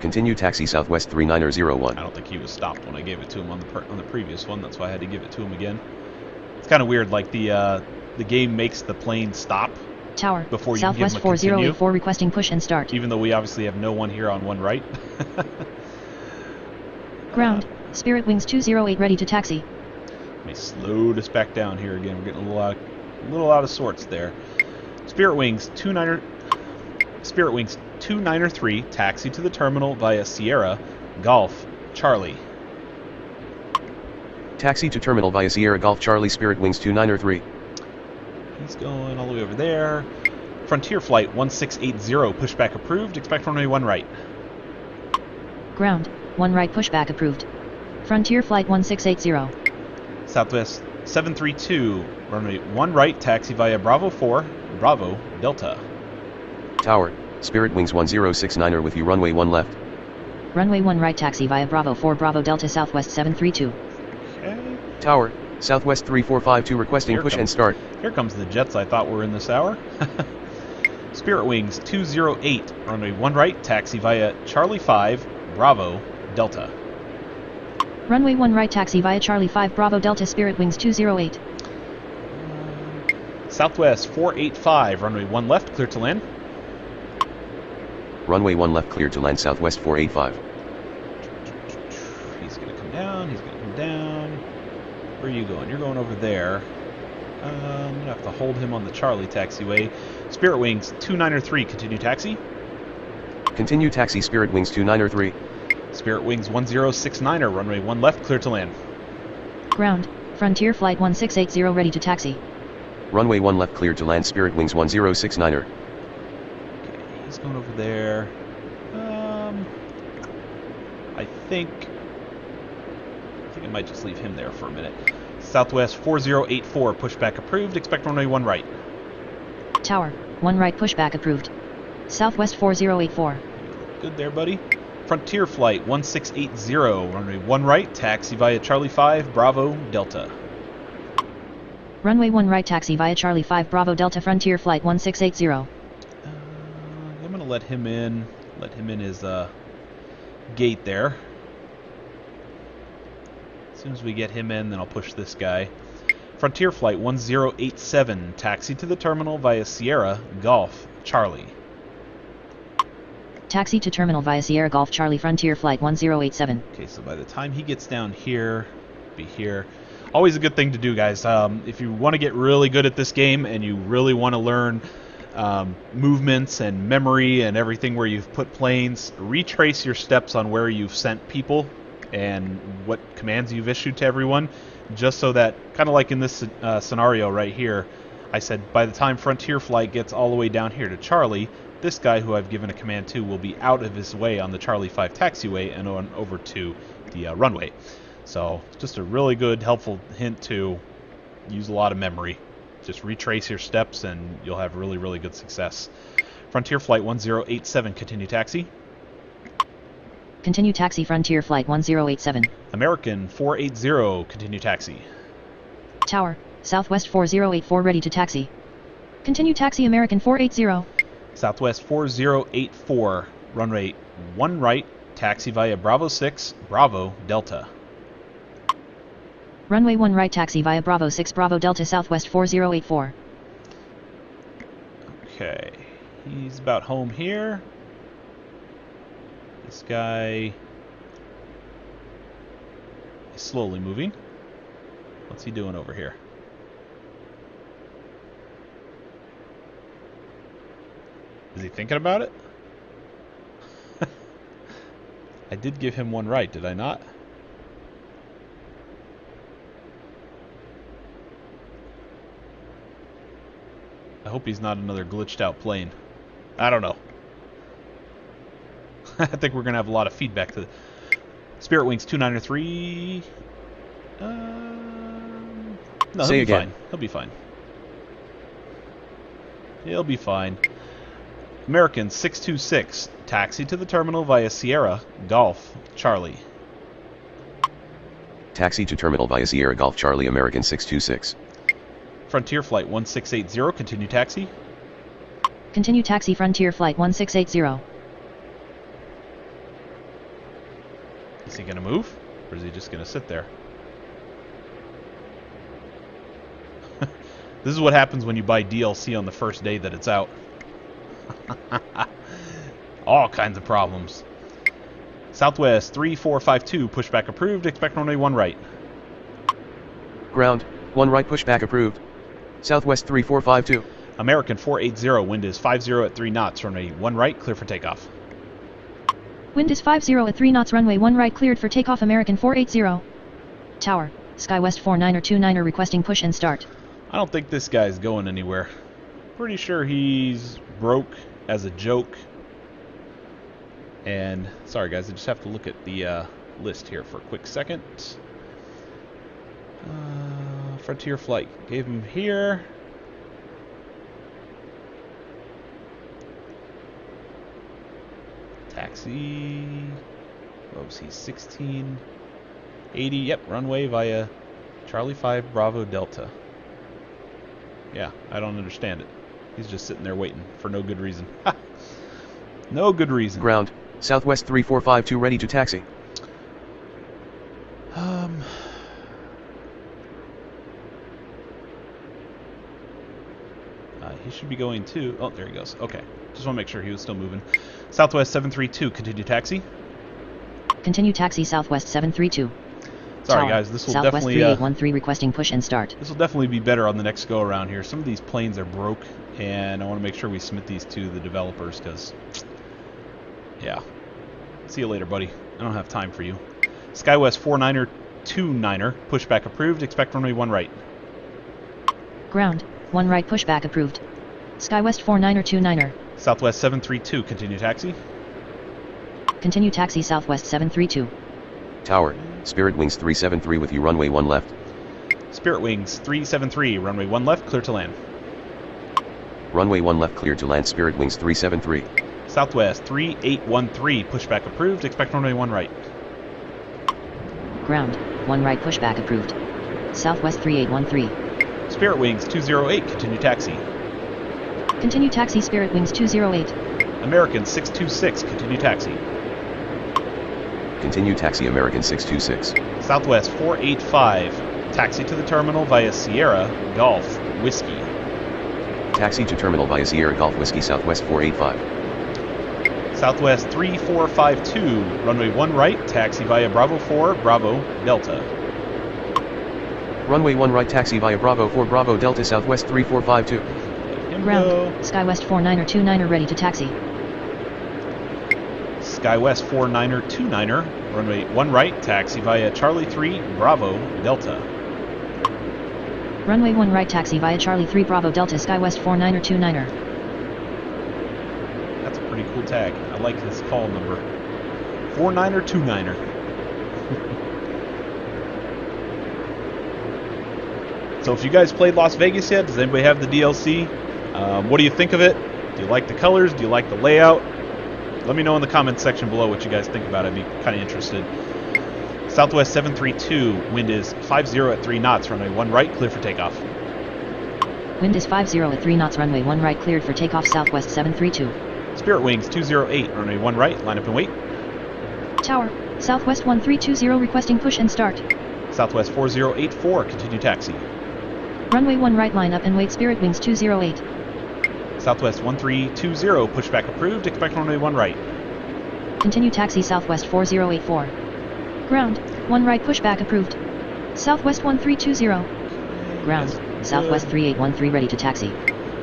Continue taxi Southwest 3901. I don't think he was stopped when I gave it to him on the previous one. That's why I had to give it to him again. It's kind of weird, like the game makes the plane stop Tower, before you Southwest give him a continue, 4084 requesting push and start. even though we obviously have no one here on 1 right. Ground, Spirit Wings 208 ready to taxi. Let me slow this back down here again. We're getting a little out of sorts there. Spirit Wings 293, taxi to the terminal via Sierra Golf Charlie. Taxi to terminal via Sierra Golf Charlie Spirit Wings 293. He's going all the way over there. Frontier Flight 1680, pushback approved, expect runway 1 right. Ground, 1 right pushback approved. Frontier Flight 1680. Southwest 732, runway 1 right, taxi via Bravo 4, Bravo, Delta. Tower, Spirit Wings 1069er with you runway 1 left. Runway 1 right taxi via Bravo 4 Bravo Delta Southwest 732. Okay. Tower, Southwest 3452 requesting push and start. Here comes the jets I thought were in this hour. Spirit Wings 208, runway 1 right, taxi via Charlie 5, Bravo, Delta. Runway 1 right taxi via Charlie 5 Bravo Delta Spirit Wings 208. Southwest 485, runway 1 left, clear to land. Runway 1 left cleared to land Southwest 485. He's going to come down, he's going to come down. Where are you going? You're going over there. I'm going to have to hold him on the Charlie taxiway. Spirit Wings 293, continue taxi. Continue taxi Spirit Wings 293. Spirit Wings 1069er, runway 1 left, clear to land. Ground, Frontier Flight 1680 ready to taxi. Runway 1 left cleared to land Spirit Wings 1069er. Okay, he's going over there. I think I might just leave him there for a minute. Southwest 4084, pushback approved, expect runway 1 right. Tower, 1 right pushback approved. Southwest 4084. Good there, buddy. Frontier Flight 1680, runway 1 right, taxi via Charlie 5, Bravo, Delta. Runway 1 right taxi via Charlie 5 Bravo Delta Frontier Flight 1680. I'm going to let him in his gate there. As soon as we get him in, then I'll push this guy. Frontier Flight 1087, taxi to the terminal via Sierra, Golf, Charlie. Taxi to terminal via Sierra Golf Charlie Frontier Flight 1087. Okay, so by the time he gets down here, be here. Always a good thing to do, guys. If you want to get really good at this game and you really want to learn movements and memory and everything where you've put planes, retrace your steps on where you've sent people and what commands you've issued to everyone, just so that, kind of like in this scenario right here, I said by the time Frontier Flight gets all the way down here to Charlie, this guy who I've given a command to will be out of his way on the Charlie 5 taxiway and on over to the runway. So just a really good, helpful hint to use a lot of memory. Just retrace your steps and you'll have really, really good success. Frontier Flight 1087, continue taxi. Continue taxi Frontier Flight 1087. American 480, continue taxi. Tower, Southwest 4084 ready to taxi. Continue taxi American 480. Southwest 4084, runway 1 right, taxi via Bravo 6, Bravo, Delta. Runway 1 right taxi via Bravo 6 Bravo Delta Southwest 4084. Okay, he's about home here. This guy is slowly moving. What's he doing over here? Is he thinking about it? I did give him 1 right, did I not? I hope he's not another glitched out plane. I don't know. I think we're going to have a lot of feedback to Spirit Wings 293. No, Say he'll be again. fine. He'll be fine. He'll be fine. American 626, taxi to the terminal via Sierra, Golf, Charlie. Taxi to terminal via Sierra Golf Charlie American 626. Frontier Flight 1680, continue taxi. Continue taxi Frontier Flight 1680. Is he going to move? Or is he just going to sit there? This is what happens when you buy DLC on the first day that it's out. All kinds of problems. Southwest 3452, pushback approved, expect runway 1 right. Ground, 1 right pushback approved. Southwest 3452. American 480, wind is 50 at 3 knots, runway 1 right, clear for takeoff. Wind is 50 at 3 knots runway 1 right cleared for takeoff American 480. Tower, SkyWest 4929 requesting push and start. I don't think this guy's going anywhere. Pretty sure he's broke as a joke. And, sorry guys, I just have to look at the list here for a quick second. Frontier Flight gave him here. Taxi. What was he? 1680. Yep, runway via Charlie 5 Bravo Delta. Yeah, I don't understand it. He's just sitting there waiting for no good reason. No good reason. Ground, Southwest 3452 ready to taxi. He should be going to... Oh, there he goes. Okay. Just want to make sure he was still moving. Southwest 732, continue taxi. Continue taxi Southwest 732. Sorry Tower, guys, this will Southwest definitely... 3813 requesting push and start. This will definitely be better on the next go around here. Some of these planes are broke, and I want to make sure we submit these to the developers, because... Yeah. See you later, buddy. I don't have time for you. SkyWest 4929er, pushback approved, expect runway 1 right. Ground, 1 right pushback approved. SkyWest 4929er. Southwest 732, continue taxi. Continue taxi Southwest 732. Tower, Spirit Wings 373 with you runway 1 left. Spirit Wings 373, runway 1 left, clear to land. Runway 1 left clear to land Spirit Wings 373. Southwest 3813, pushback approved, expect runway 1 right. Ground, 1 right pushback approved. Southwest 3813. Spirit Wings 208, continue taxi. Continue taxi Spirit Wings 208. American 626, continue taxi. Continue taxi American 626. Southwest 485, taxi to the terminal via Sierra Golf Whiskey. Taxi to terminal via Sierra Golf Whiskey Southwest 485. Southwest 3452, runway 1 right, taxi via Bravo 4, Bravo Delta. Runway 1 right taxi via Bravo 4 Bravo Delta Southwest 3452. Ground, SkyWest 4929er ready to taxi. SkyWest 4929er, runway 1 right, taxi via Charlie 3, Bravo Delta. Runway 1 right taxi via Charlie 3 Bravo Delta SkyWest 4929er. That's a pretty cool tag. I like this call number. 4929er. So if you guys played Las Vegas yet, does anybody have the DLC? What do you think of it? Do you like the colors? Do you like the layout? Let me know in the comments section below what you guys think about it. I'd be kind of interested. Southwest 732, wind is 50 at 3 knots, runway 1 right, clear for takeoff. Wind is 50 at 3 knots, runway 1 right, cleared for takeoff, Southwest 732. Spirit Wings 208, runway 1 right, line up and wait. Tower, Southwest 1320 requesting push and start. Southwest 4084, continue taxi. Runway 1 right, line up and wait, Spirit Wings 208. Southwest 1320, pushback approved, expect runway 1 right. Continue taxi, Southwest 4084. Ground, 1 right, pushback approved. Southwest 1320. Ground, Southwest 3813 ready to taxi.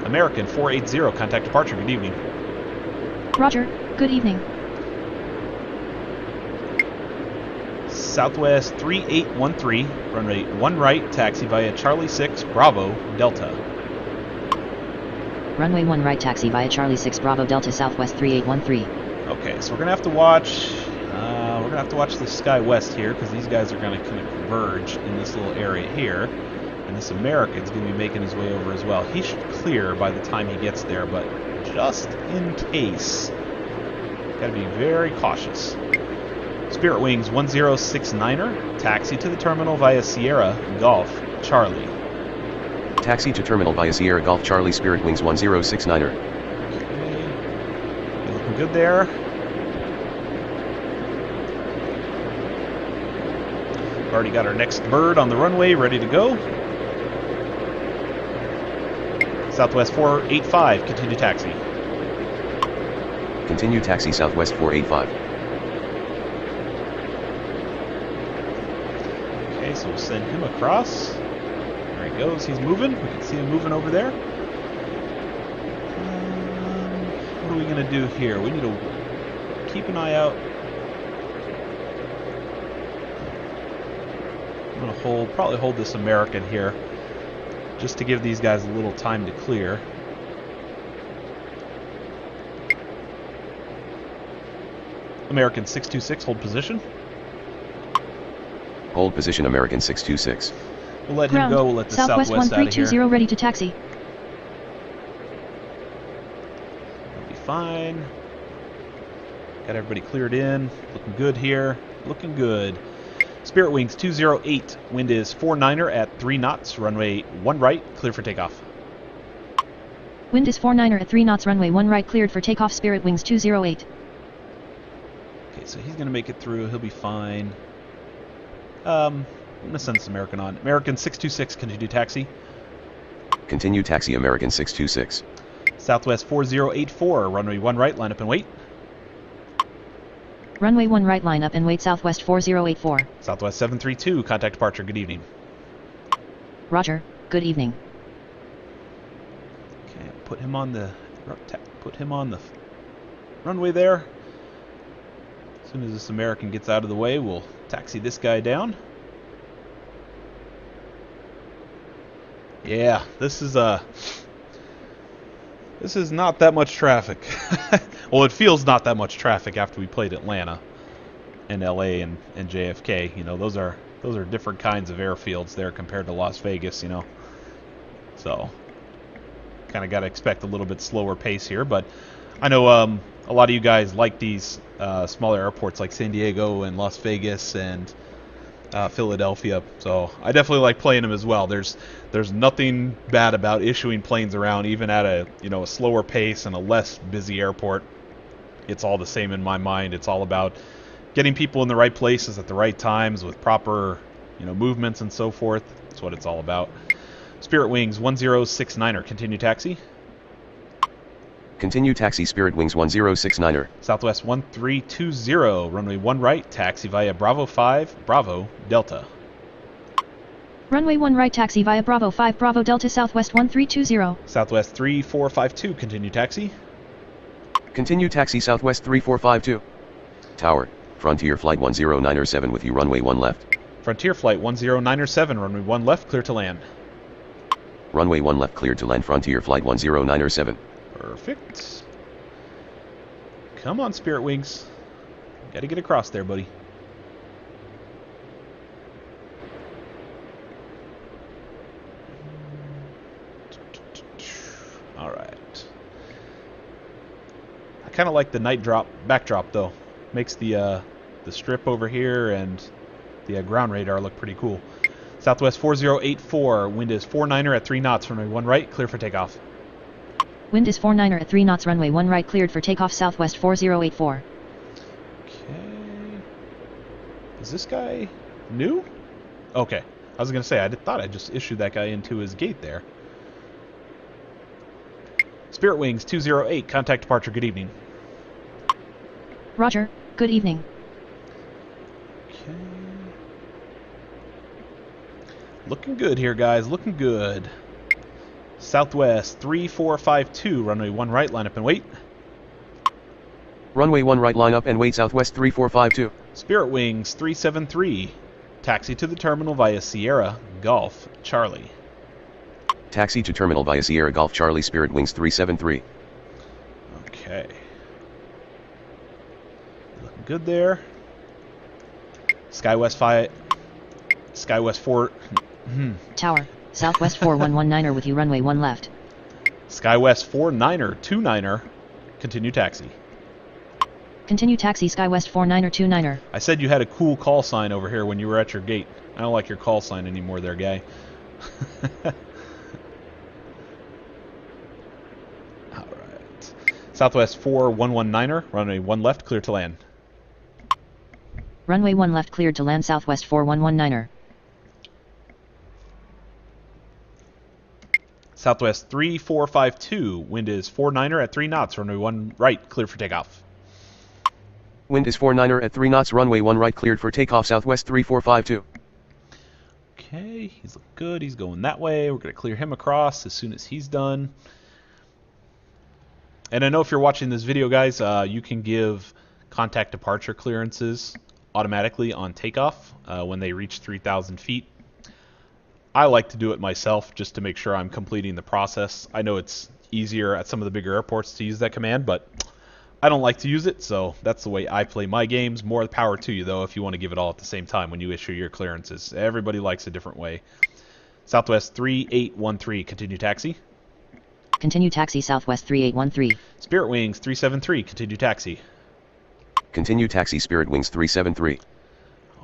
American 480, contact departure, good evening. Roger, good evening. Southwest 3813, runway 1 right, taxi via Charlie 6, Bravo Delta. Runway 1 right taxi via Charlie 6 Bravo Delta Southwest 3813. Okay, so we're gonna have to watch. The SkyWest here because these guys are gonna kind of converge in this little area here, and this American's gonna be making his way over as well. He should clear by the time he gets there, but just in case, gotta be very cautious. Spirit Wings 1069er, taxi to the terminal via Sierra Golf Charlie. Taxi to terminal via Sierra Golf Charlie Spirit Wings 1069er. Okay. Looking good there. Already got our next bird on the runway, ready to go. Southwest 485, continue taxi. Continue taxi Southwest 485. Okay, so we'll send him across. There he goes, he's moving. We can see him moving over there. What are we going to do here? We need to keep an eye out. I'm going to probably hold this American here, just to give these guys a little time to clear. American 626, hold position. Hold position American 626. We'll let him go, we'll let the Southwest Southwest out of here. 1320 ready to taxi. We'll be fine. Got everybody cleared in. Looking good here. Looking good. Spirit Wings 208, wind is 49er at 3 knots, runway 1 right, clear for takeoff. Wind is 49er at 3 knots, runway 1 right, cleared for takeoff, Spirit Wings 208. Okay, so he's going to make it through. He'll be fine. I'm going to send this American on. American 626, continue taxi. Continue taxi American 626. Southwest 4084, runway 1 right, line up and wait. Runway 1 right, line up and wait, Southwest 4084. Southwest 732, contact departure, good evening. Roger, good evening. Okay, put him on the runway there. As soon as this American gets out of the way, we'll taxi this guy down. Yeah, this is not that much traffic. Well, it feels not that much traffic after we played Atlanta and LA and JFK. You know, those are different kinds of airfields there compared to Las Vegas, you know. So, kind of got to expect a little bit slower pace here, but I know a lot of you guys like these smaller airports like San Diego and Las Vegas and Philadelphia, so I definitely like playing them as well. There's nothing bad about issuing planes around, even at a slower pace and a less busy airport. It's all the same in my mind. It's all about getting people in the right places at the right times with proper, movements and so forth. That's what it's all about. Spirit Wings 1069er, continue taxi. Continue taxi Spirit Wings 1069er. Southwest 1320, runway 1 right, taxi via Bravo 5, Bravo, Delta. Runway 1 right, taxi via Bravo 5, Bravo Delta, Southwest 1320. Southwest 3452, continue taxi. Continue taxi Southwest 3452. Tower, Frontier Flight 1097 with you, runway 1 left. Frontier Flight 1097, runway 1 left, clear to land. Runway 1 left, cleared to land, Frontier Flight 1097. Perfect. Come on, Spirit Wings. Gotta get across there, buddy. Alright. I kind of like the night backdrop, though. Makes the strip over here and the ground radar look pretty cool. Southwest 4084, wind is 49er at 3 knots, runway 1 right, clear for takeoff. Wind is 49er at 3 knots, runway 1 right, cleared for takeoff, Southwest 4084. Okay. Is this guy new? Okay. I was going to say, I thought I just issued that guy into his gate there. Spirit Wings 208, contact departure, good evening. Roger, good evening. Okay. Looking good here, guys, looking good. Southwest 3452, runway 1 right, line up and wait. Runway 1 right, line up and wait, Southwest 3452. Spirit Wings 373, taxi to the terminal via Sierra, Golf, Charlie. Taxi to terminal via Sierra Golf Charlie, Spirit Wings 373. Okay. Looking good there. Skywest 4... Tower, Southwest 4119er with you, runway 1 left. Skywest 49er 29er, continue taxi. Continue taxi, Skywest 49er 29er. I said you had a cool call sign over here when you were at your gate. I don't like your call sign anymore there, guy. Alright. Southwest 4119er, runway 1 left, clear to land. Runway 1 left, cleared to land, Southwest 4119er. Southwest 3452, wind is 49er at 3 knots, runway 1 right, clear for takeoff. Wind is 49er at 3 knots, runway 1 right, cleared for takeoff, Southwest 3452. Okay, he's looking good, he's going that way. We're going to clear him across as soon as he's done. And I know if you're watching this video, guys, you can give contact departure clearances automatically on takeoff when they reach 3,000 feet. I like to do it myself just to make sure I'm completing the process. I know it's easier at some of the bigger airports to use that command, but I don't like to use it, so that's the way I play my games. More power to you, though, if you want to give it all at the same time when you issue your clearances. Everybody likes a different way. Southwest 3813, continue taxi. Continue taxi, Southwest 3813. Spirit Wings 373, continue taxi. Continue taxi, Spirit Wings 373.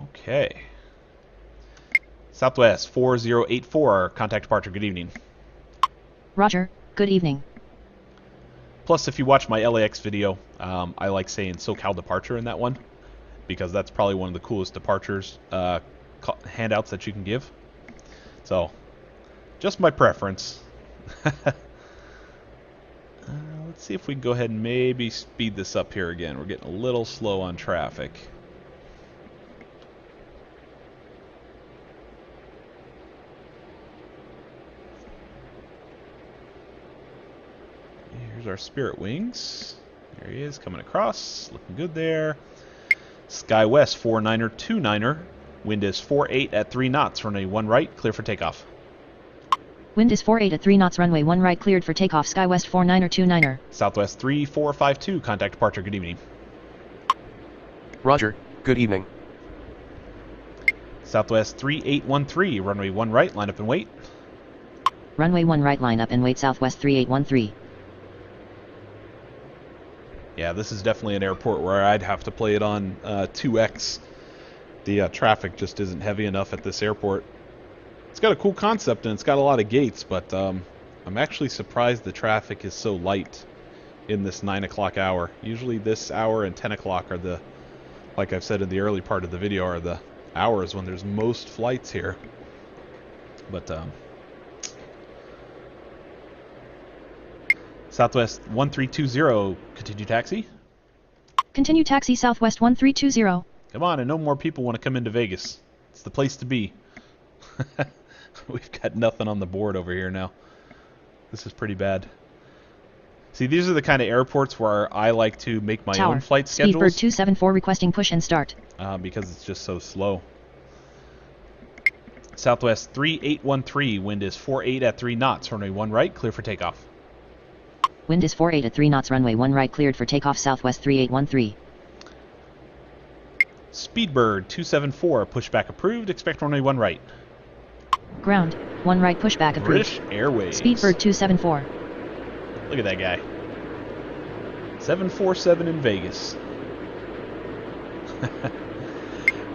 Okay. Southwest 4084, contact departure, good evening. Roger, good evening. Plus, if you watch my LAX video, I like saying SoCal departure in that one, because that's probably one of the coolest departures handouts that you can give. So, just my preference. Let's see if we can go ahead and maybe speed this up here again. We're getting a little slow on traffic. Here's our Spirit Wings. There he is, coming across. Looking good there. Skywest 49er 29er. Wind is 48 at 3 knots. Runway 1 right, clear for takeoff. Wind is 48 at 3 knots, runway 1 right, cleared for takeoff, Skywest 49er 29er. Southwest 3452, contact departure, good evening. Roger, good evening. Southwest 3813, runway 1 right, line up and wait. Runway 1 right, line up and wait, Southwest 3813. Yeah, this is definitely an airport where I'd have to play it on 2x. The traffic just isn't heavy enough at this airport. It's got a cool concept and it's got a lot of gates, but I'm actually surprised the traffic is so light in this 9 o'clock hour. Usually this hour and 10 o'clock are the like I've said in the early part of the video, are the hours when there's most flights here. But Southwest 1320, continue taxi. Continue taxi Southwest 1320. Come on, and no more people want to come into Vegas. It's the place to be. We've got nothing on the board over here now. This is pretty bad. See, these are the kind of airports where I like to make my own flight schedules. Speedbird 274 requesting push and start. Because it's just so slow. Southwest 3813, wind is 48 at 3 knots, runway 1 right, clear for takeoff. Wind is 48 at 3 knots, runway 1 right, cleared for takeoff, Southwest 3813. Speedbird 274, pushback approved, expect runway 1 right. Ground, 1 right, pushback approved. British Airways. Speedbird 274. Look at that guy. 747 in Vegas.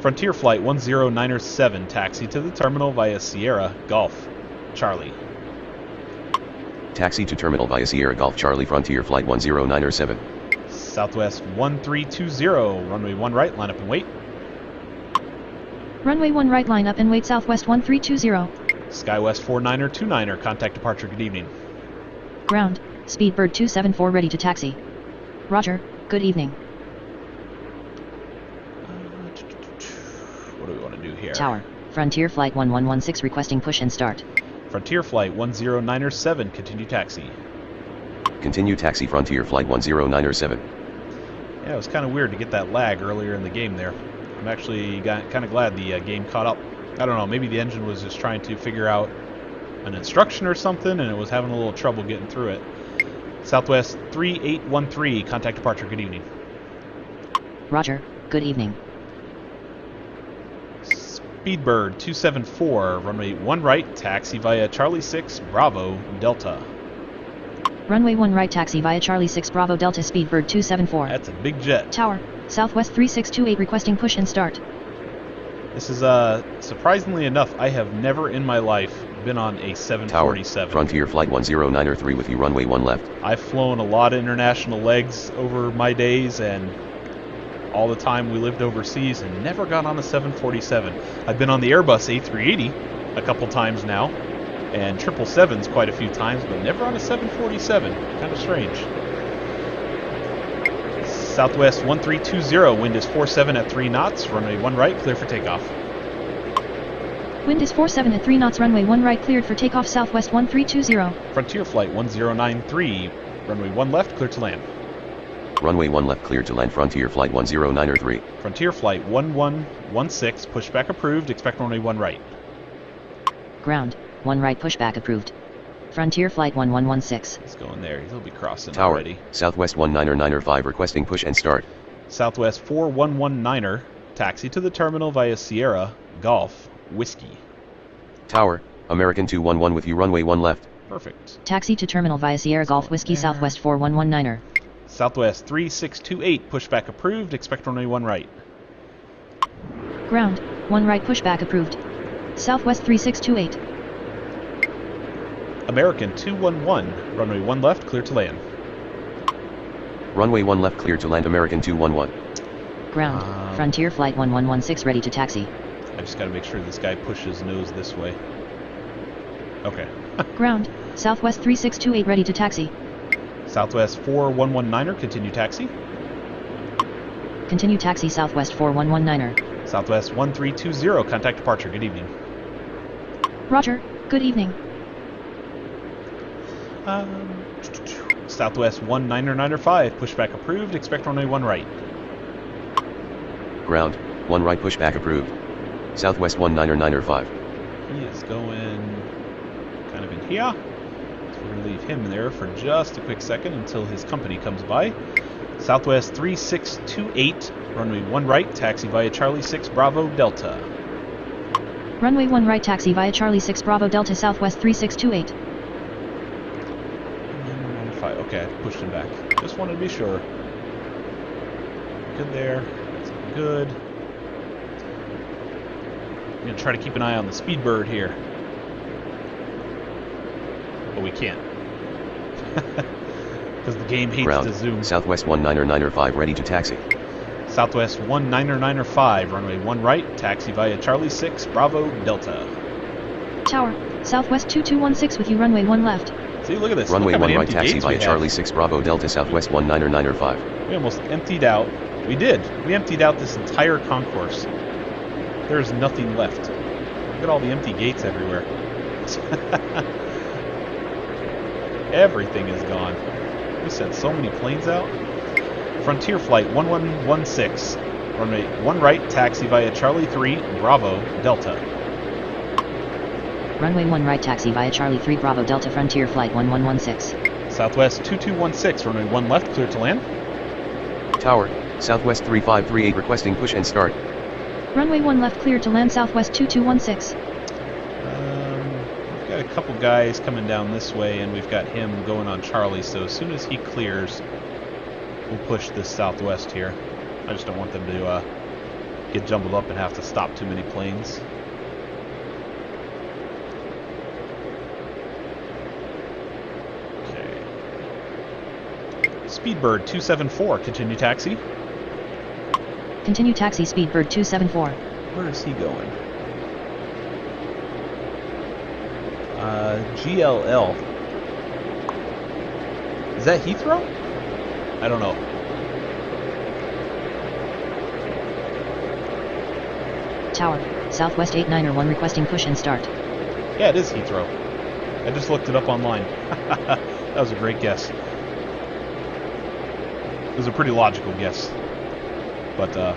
Frontier Flight 1097, taxi to the terminal via Sierra Golf Charlie. Taxi to terminal via Sierra Golf Charlie, Frontier Flight 1097. Southwest 1320, runway 1 right, line up and wait. Runway 1 right, line up and wait, Southwest 1320. Skywest 4929er, contact departure, good evening. Ground, Speedbird 274 ready to taxi. Roger, good evening. What do we want to do here? Tower, Frontier Flight 1116 requesting push and start. Frontier Flight 10907, continue taxi. Continue taxi, Frontier Flight 1097. Yeah, it was kind of weird to get that lag earlier in the game there. I'm actually kind of glad the game caught up. I don't know, maybe the engine was just trying to figure out an instruction or something, and it was having a little trouble getting through it. Southwest 3813, contact departure, good evening. Roger, good evening. Speedbird 274, runway 1 right, taxi via Charlie 6, Bravo, Delta. Runway 1 right, taxi via Charlie 6, Bravo, Delta, Speedbird 274. That's a big jet. Tower, Southwest 3628 requesting push and start. This is, surprisingly enough, I have never in my life been on a 747. Tower, Frontier Flight 1093 with you, runway 1 left. I've flown a lot of international legs over my days, and all the time we lived overseas, and never got on a 747. I've been on the Airbus A380 a couple times now, and 777s quite a few times, but never on a 747. Kind of strange. Southwest 1320, wind is 47 at 3 knots, runway 1 right, clear for takeoff. Wind is 47 at 3 knots, runway 1 right, cleared for takeoff, Southwest 1320. Frontier Flight 1093, runway 1 left, clear to land. Runway 1 left, clear to land, Frontier Flight 1093. Frontier Flight 1116, pushback approved, expect runway 1 right. Ground, 1 right, pushback approved. Frontier Flight 1116. He's going there, he'll be crossing Tower, already. Southwest 1995 requesting push and start. Southwest 4119er, taxi to the terminal via Sierra Golf Whiskey. Tower, American 211 with you, runway 1 left. Perfect. Taxi to terminal via Sierra Golf Whiskey, there. Southwest 4119er. Southwest 3628, pushback approved, expect runway 1 right. Ground, 1 right, pushback approved. Southwest 3628. American 211, runway 1 left, clear to land. Runway 1 left, clear to land, American 211. Ground, Frontier Flight 1116 ready to taxi. I just gotta make sure this guy pushes nose this way. Okay. Ground, Southwest 3628 ready to taxi. Southwest 4119er, continue taxi. Continue taxi, Southwest 4119er. Southwest 1320, contact departure, good evening. Roger, good evening. Southwest 1995, pushback approved, expect runway 1 right. Ground, 1 right, pushback approved. Southwest 1995. He is going kind of in here. So we're going to leave him there for just a quick second until his company comes by. Southwest 3628, runway 1 right, taxi via Charlie 6, Bravo, Delta. Runway 1 right, taxi via Charlie 6, Bravo, Delta, Southwest 3628. Okay, I pushed him back. Just wanted to be sure. Good there. That's good. I'm going to try to keep an eye on the Speedbird here. But we can't. Because the game hates Ground, to zoom. Southwest 1995 ready to taxi. Southwest 19905, runway 1 right, taxi via Charlie 6, Bravo, Delta. Tower, Southwest 2216 with you, runway 1 left. See, look at this. Runway look 1 right, taxi via Charlie 6, Bravo, Delta, Southwest 19905. We almost emptied out. We did. We emptied out this entire concourse. There's nothing left. Look at all the empty gates everywhere. Everything is gone. We sent so many planes out. Frontier Flight 1116. Runway 1 right, taxi via Charlie 3, Bravo, Delta. Runway 1 right, taxi via Charlie 3, Bravo, Delta, Frontier Flight 1116. Southwest 2216, runway 1 left, clear to land. Tower, Southwest 3538 requesting push and start. Runway 1 left, clear to land, Southwest 2216. We've got a couple guys coming down this way, and we've got him going on Charlie, so as soon as he clears, we'll push this Southwest here. I just don't want them to get jumbled up and have to stop too many planes. Okay. Speedbird 274, continue taxi. Continue taxi, Speedbird 274. Where is he going? GLL. Is that Heathrow? I don't know. Tower, Southwest 891 requesting push and start. Yeah, it is Heathrow. I just looked it up online. That was a great guess. It was a pretty logical guess. But a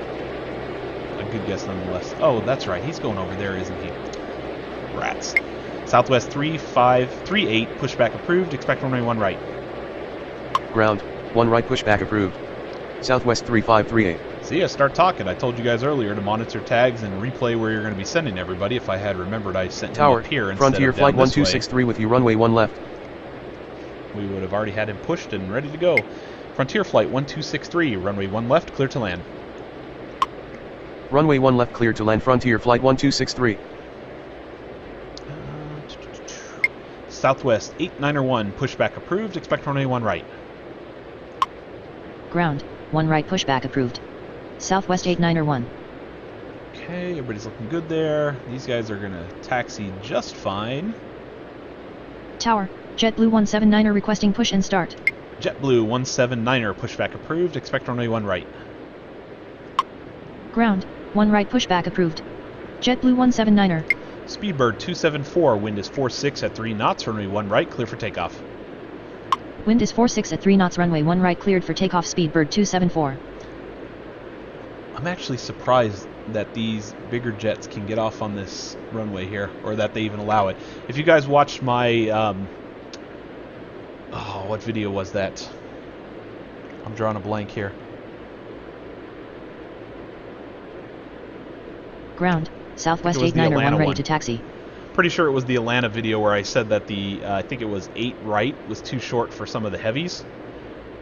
good guess nonetheless. Oh, that's right. He's going over there, isn't he? Rats. Southwest 3538, pushback approved. Expect runway 1 right. Ground, 1 right pushback approved. Southwest 3538. See, I start talking. I told you guys earlier to monitor tags and replay where you're going to be sending everybody. If I had remembered, I sent him Tower, up here instead Frontier of Flight down this way. 1263 with you, runway 1 left. We would have already had him pushed and ready to go. Frontier Flight 1263, runway 1 left, clear to land. Runway 1 left, clear to land, Frontier Flight 1263. Southwest 891, pushback approved. Expect runway 1 right. Ground, 1 right pushback approved. Southwest 891. Okay, everybody's looking good there. These guys are going to taxi just fine. Tower, JetBlue 179er requesting push and start. JetBlue 179er, pushback approved. Expect runway 1 right. Ground, 1 right pushback approved. JetBlue 179er. Speedbird 274, wind is 46 at 3 knots, runway 1 right, clear for takeoff. Wind is 46 at 3 knots, runway 1 right, cleared for takeoff, Speedbird 274. I'm actually surprised that these bigger jets can get off on this runway here, or that they even allow it. If you guys watched my, what video was that? I'm drawing a blank here. Ground, Southwest it was the 89er Atlanta 1 ready one. to taxi. Pretty sure it was the Atlanta video where I said that the, I think it was 8 right was too short for some of the heavies.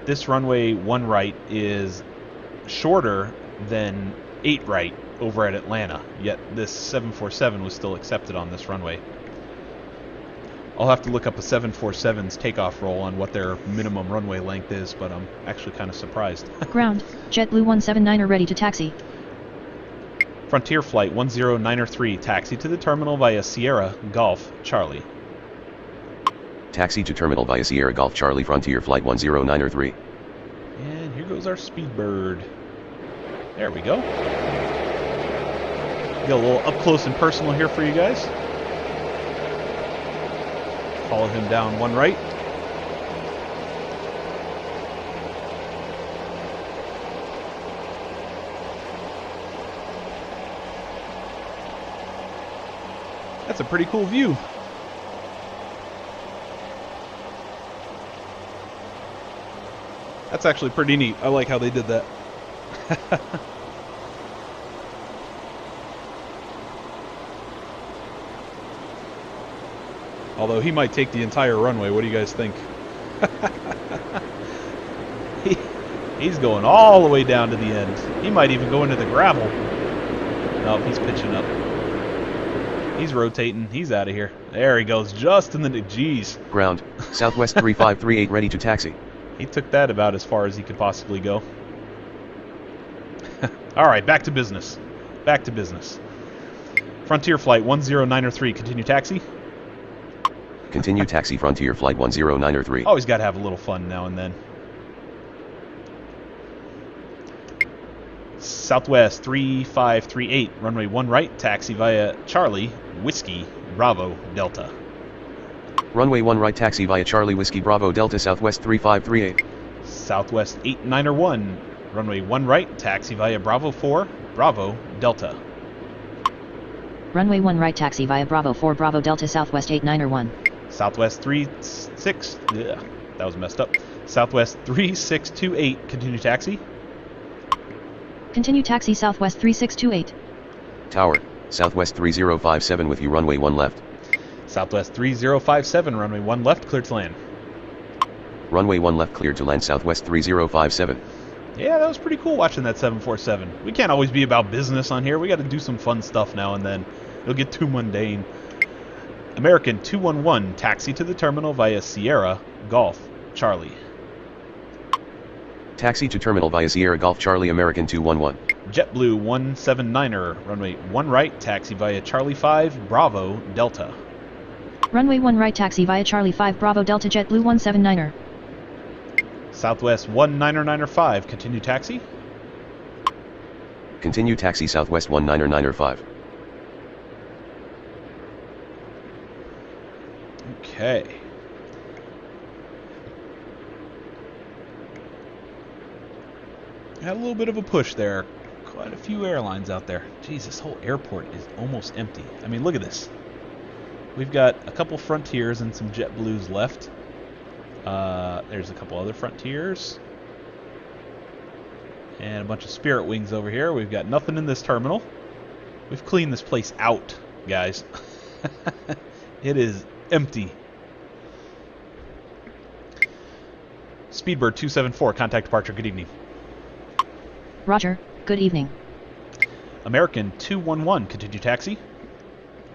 This runway 1 right is shorter than 8 right over at Atlanta, yet this 747 was still accepted on this runway. I'll have to look up a 747's takeoff roll on what their minimum runway length is, but I'm actually kind of surprised. Ground, JetBlue 179er ready to taxi. Frontier Flight 1093, taxi to the terminal via Sierra Golf Charlie. Taxi to terminal via Sierra Golf Charlie, Frontier Flight 1093. And here goes our Speedbird. There we go. Get a little up close and personal here for you guys. Follow him down 1 right. That's a pretty cool view. That's actually pretty neat. I like how they did that. Although he might take the entire runway. What do you guys think? He's going all the way down to the end. He might even go into the gravel. Nope, he's pitching up. He's rotating. He's out of here. There he goes. Just in the... Jeez. Ground, Southwest 3538 ready to taxi. He took that about as far as he could possibly go. All right, back to business. Back to business. Frontier Flight 10903, continue taxi. Continue taxi Frontier Flight 10903. Always got to have a little fun now and then. Southwest 3538, runway 1 right, taxi via Charlie, Whiskey, Bravo, Delta. Runway 1 right taxi via Charlie Whiskey Bravo Delta Southwest 3538. Southwest 8901, runway 1 right, taxi via Bravo 4, Bravo, Delta. Runway 1 right taxi via Bravo 4 Bravo Delta Southwest 8901. Southwest 36, ugh, that was messed up. Southwest 3628, continue taxi. Continue taxi Southwest 3628. Tower, Southwest 3057 with you runway 1 left. Southwest 3057, runway 1 left, cleared to land. Runway 1 left cleared to land Southwest 3057. Yeah, that was pretty cool watching that 747. We can't always be about business on here. We got to do some fun stuff now and then. It'll get too mundane. American 211, taxi to the terminal via Sierra, Golf, Charlie. Taxi to terminal via Sierra Golf Charlie American 211. JetBlue 179er, runway 1 right, taxi via Charlie 5, Bravo, Delta. Runway 1 right taxi via Charlie 5 Bravo Delta JetBlue 179er. Southwest 19905, continue taxi. Continue taxi Southwest 19905. Okay. Had a little bit of a push there. Quite a few airlines out there. Jeez, this whole airport is almost empty. I mean, look at this. We've got a couple Frontiers and some JetBlues left. There's a couple other Frontiers. And a bunch of Spirit Wings over here. We've got nothing in this terminal. We've cleaned this place out, guys. It is empty. Speedbird 274, contact departure, good evening. Roger, good evening. American 211, continue taxi.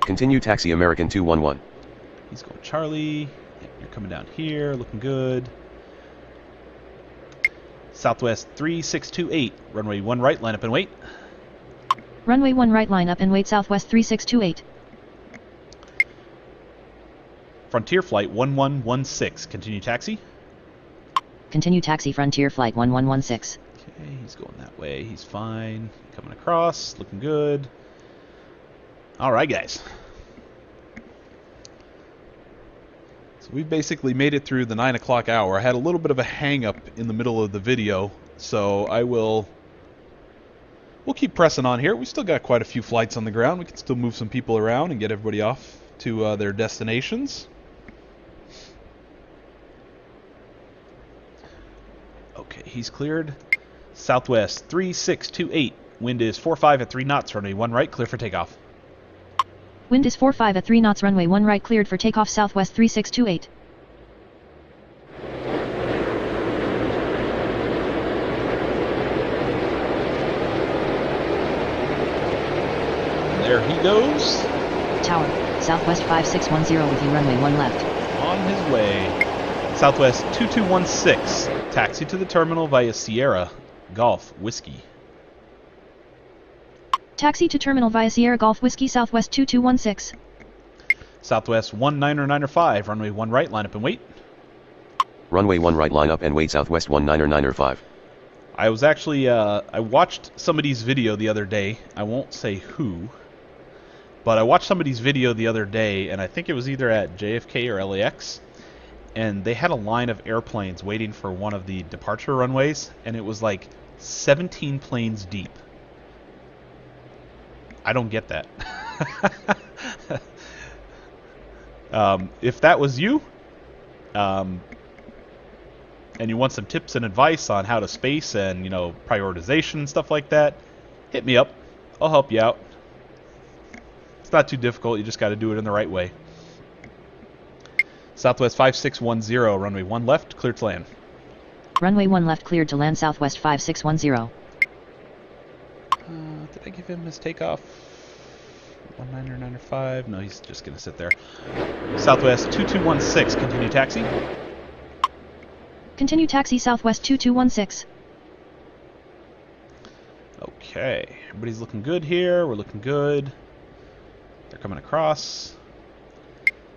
Continue taxi American 211. He's going Charlie. Yep, you're coming down here, looking good. Southwest 3628, runway 1 right, line up and wait. Runway 1 right line up and wait Southwest 3628. Frontier Flight 1116, continue taxi. Continue taxi Frontier Flight 1116. Okay, he's going that way. He's fine. Coming across, looking good. All right, guys. So we've basically made it through the 9 o'clock hour. I had a little bit of a hang-up in the middle of the video, so we'll keep pressing on here. We still got quite a few flights on the ground. We can still move some people around and get everybody off to their destinations. Okay, he's cleared. Southwest 3628. Wind is 45 at 3 knots. Runway 1 right, clear for takeoff. Wind is 45 at 3 knots. Runway 1 right cleared for takeoff Southwest 3628. There he goes. Tower, Southwest 5610 with you runway 1 left. On his way. Southwest 2216. Taxi to the terminal via Sierra, Golf, Whiskey. Taxi to terminal via Sierra Golf Whiskey Southwest 2216. Southwest 19905, runway 1 right, line up and wait. Runway 1 right, line up and wait Southwest 19905. I was actually, I watched somebody's video the other day. I won't say who, but I watched somebody's video the other day, and I think it was either at JFK or LAX, and they had a line of airplanes waiting for one of the departure runways, and it was like 17 planes deep. I don't get that. If that was you, and you want some tips and advice on how to space and, prioritization and stuff like that, hit me up. I'll help you out. It's not too difficult. You just got to do it in the right way. Southwest 5610, runway 1 left, clear to land. Runway 1 left cleared to land Southwest 5610. Did I give him his takeoff? 19905. No, he's just going to sit there. Southwest 2216, continue taxi. Continue taxi Southwest 2216. Okay, everybody's looking good here. We're looking good. They're coming across.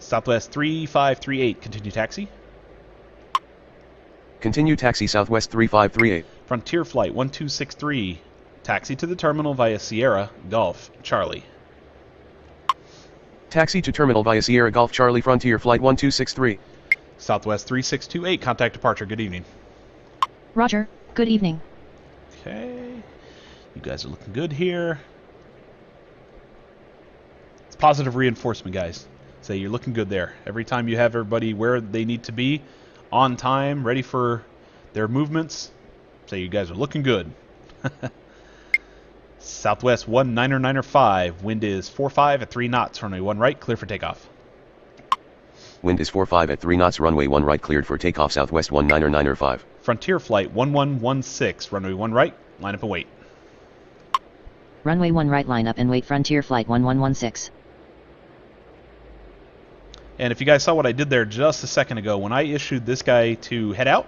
Southwest 3538, continue taxi. Continue taxi Southwest 3538. Frontier Flight 1263, taxi to the terminal via Sierra, Golf, Charlie. Taxi to terminal via Sierra Golf Charlie Frontier Flight 1263. Southwest 3628, contact departure, good evening. Roger, good evening. Okay, you guys are looking good here. It's positive reinforcement, guys. So you're looking good there. Every time you have everybody where they need to be, on time, ready for their movements, say you guys are looking good. Southwest 19905, wind is 45 at 3 knots, runway 1 right, clear for takeoff. Wind is 45 at 3 knots, runway 1 right, cleared for takeoff Southwest 19905. Frontier Flight 1116, runway 1 right, line up and wait. Runway 1 right, line up and wait. Frontier Flight 1116. And if you guys saw what I did there just a second ago, when I issued this guy to head out,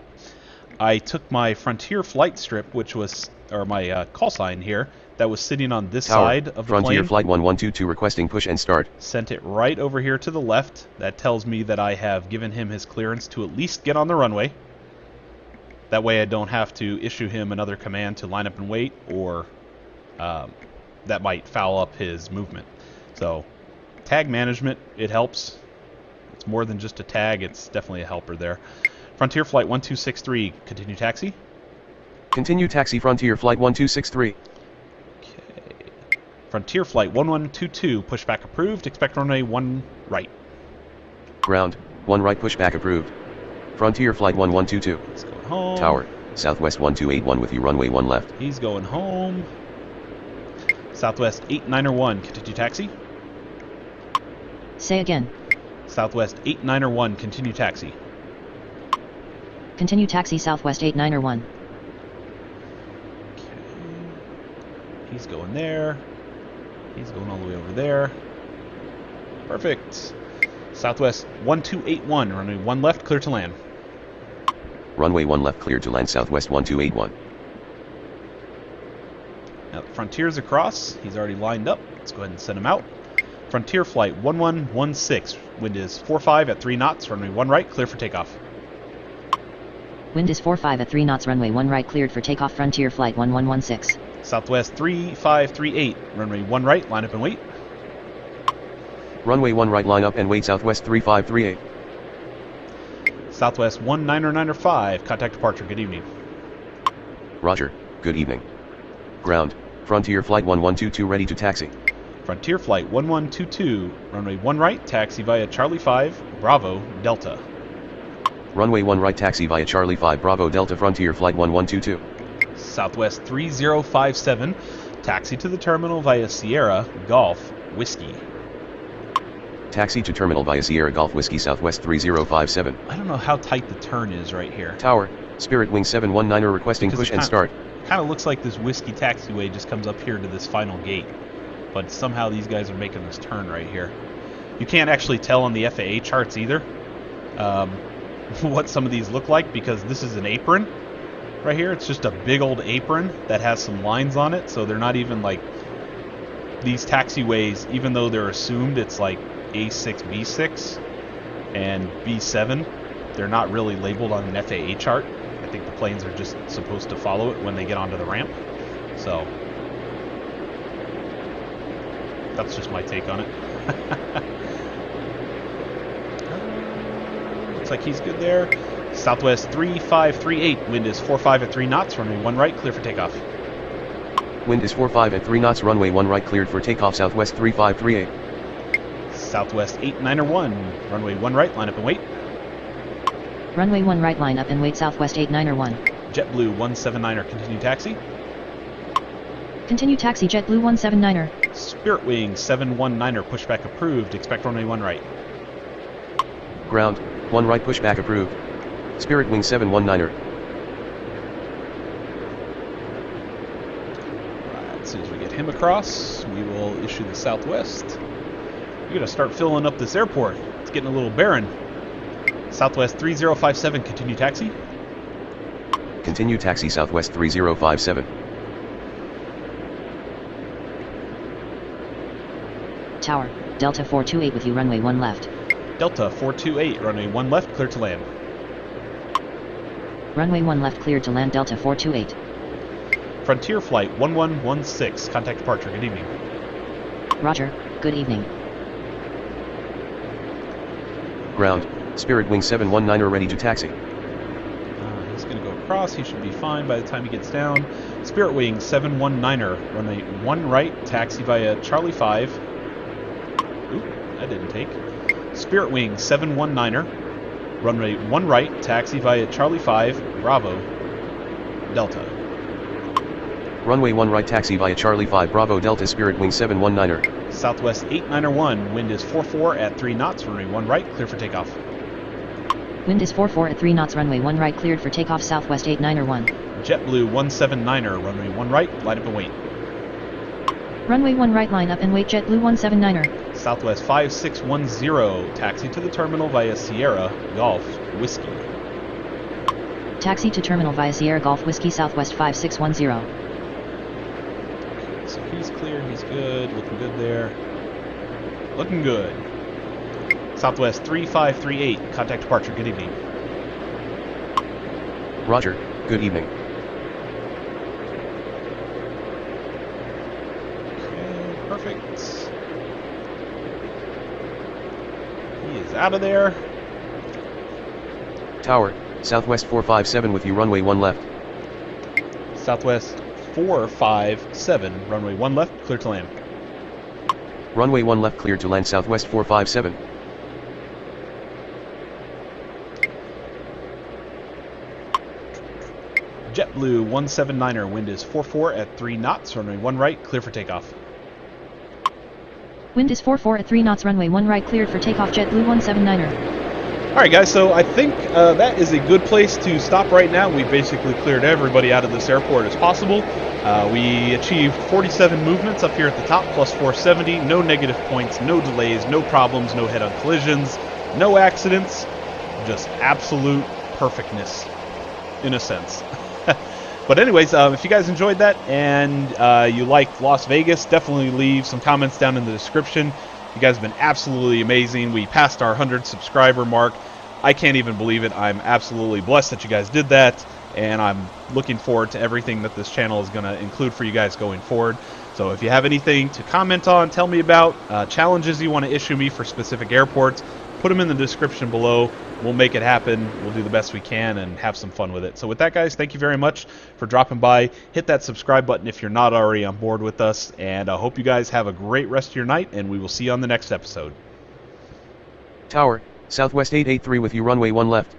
I took my Frontier flight strip, which was, or my call sign here, that was sitting on this Tower, side of the Frontier plane. Flight 1122 requesting push and start. Sent it right over here to the left. That tells me that I have given him his clearance to at least get on the runway. That way I don't have to issue him another command to line up and wait, or that might foul up his movement. So, tag management, it helps. It's more than just a tag, it's definitely a helper there. Frontier Flight 1263, continue taxi. Continue taxi Frontier Flight 1263. Okay. Frontier Flight 1122, pushback approved, expect runway 1 right. Ground, 1 right pushback approved. Frontier Flight 1122. He's going home. Tower, Southwest 1281 with you runway 1 left. He's going home. Southwest 8901, continue taxi. Say again. Southwest 8901, continue taxi. Continue taxi Southwest 8901. Okay. He's going there. He's going all the way over there. Perfect. Southwest 1281, runway 1 left, clear to land. Runway 1 left cleared to land Southwest 1281. Now the Frontier's across. He's already lined up. Let's go ahead and send him out. Frontier Flight 1116, wind is 45 at 3 knots, runway 1 right, clear for takeoff. Wind is 45 at 3 knots, runway 1 right, cleared for takeoff. Frontier Flight 1116. Southwest 3538, runway 1 right, line up and wait. Runway 1 right, line up and wait Southwest 3538. Southwest 19905, contact departure, good evening. Roger, good evening. Ground, Frontier Flight 1122 ready to taxi. Frontier Flight 1122, runway 1 right, taxi via Charlie 5, Bravo, Delta. Runway 1 right taxi via Charlie 5 Bravo Delta Frontier Flight 1122. Southwest 3057, taxi to the terminal via Sierra, Golf, Whiskey. Taxi to terminal via Sierra Golf Whiskey Southwest 3057. I don't know how tight the turn is right here. Tower, Spirit Wing 719er requesting Because push and start. Kind of looks like this Whiskey taxiway just comes up here to this final gate. But somehow these guys are making this turn right here. You can't actually tell on the FAA charts either what some of these look like, because this is an apron right here. It's just a big old apron that has some lines on it, so they're not even like these taxiways, even though they're assumed it's like A6, B6 and B7, they're not really labeled on an FAA chart. I think the planes are just supposed to follow it when they get onto the ramp. So that's just my take on it. Looks like he's good there. Southwest 3538, wind is 45 at 3 knots, runway 1 right, clear for takeoff. Wind is 45 at 3 knots, runway 1 right cleared for takeoff Southwest 3538. Southwest 8901, runway 1 right, line up and wait. Runway 1 right, line up and wait. Southwest 8901. JetBlue 179er, continue taxi. Continue taxi JetBlue 179er. Spirit Wing 719er, pushback approved, expect runway 1 right. Ground, 1 right pushback approved. Spirit Wing 719er. Right, as soon as we get him across, we will issue the Southwest. We're going to start filling up this airport. It's getting a little barren. Southwest 3057, continue taxi. Continue taxi Southwest 3057. Tower, Delta 428 with you, runway 1 left. Delta 428, runway 1 left, clear to land. Runway 1 left cleared to land, Delta 428. Frontier Flight 1116, contact departure, good evening. Roger, good evening. Ground, Spirit Wing 719er ready to taxi. He's going to go across, he should be fine by the time he gets down. Spirit Wing 719er, runway 1 right, taxi via Charlie 5. Oop, that didn't take. Spirit Wing 719er, runway 1 right, taxi via Charlie 5, Bravo, Delta. Runway 1 right taxi via Charlie 5 Bravo Delta Spirit Wing 719er. Southwest 891, wind is 44 at 3 knots, runway 1 right, clear for takeoff. Wind is 44 at 3 knots, runway 1 right cleared for takeoff, Southwest 891. JetBlue 179er, runway 1 right, line up and wait. Runway 1 right, line up and wait, JetBlue 179er. Southwest 5610, taxi to the terminal via Sierra, Golf, Whiskey. Taxi to terminal via Sierra Golf Whiskey, Southwest 5610. So he's clear, he's good, looking good there. Looking good. Southwest 3538, contact departure, good evening. Roger, good evening. Okay, perfect. He is out of there. Tower, Southwest 457 with you, runway 1 left. Southwest 457, runway 1 left, clear to land. Runway 1 left cleared to land Southwest 457. JetBlue 179er, wind is 44 at 3 knots, runway 1 right, clear for takeoff. Wind is 44 at 3 knots, runway 1 right cleared for takeoff, JetBlue 179er. Alright guys, so I think that is a good place to stop right now. We basically cleared everybody out of this airport as possible. We achieved 47 movements up here at the top, plus 470, no negative points, no delays, no problems, no head-on collisions, no accidents, just absolute perfectness, in a sense. But anyways, if you guys enjoyed that and you like Las Vegas, definitely leave some comments down in the description. You guys have been absolutely amazing. We passed our 100 subscriber mark. I can't even believe it. I'm absolutely blessed that you guys did that, and I'm looking forward to everything that this channel is going to include for you guys going forward. So if you have anything to comment on, tell me about, challenges you want to issue me for specific airports, put them in the description below. We'll make it happen. We'll do the best we can and have some fun with it. So with that, guys, thank you very much for dropping by. Hit that subscribe button if you're not already on board with us, and I hope you guys have a great rest of your night, and we will see you on the next episode. Tower, Southwest 883 with you, runway 1 left.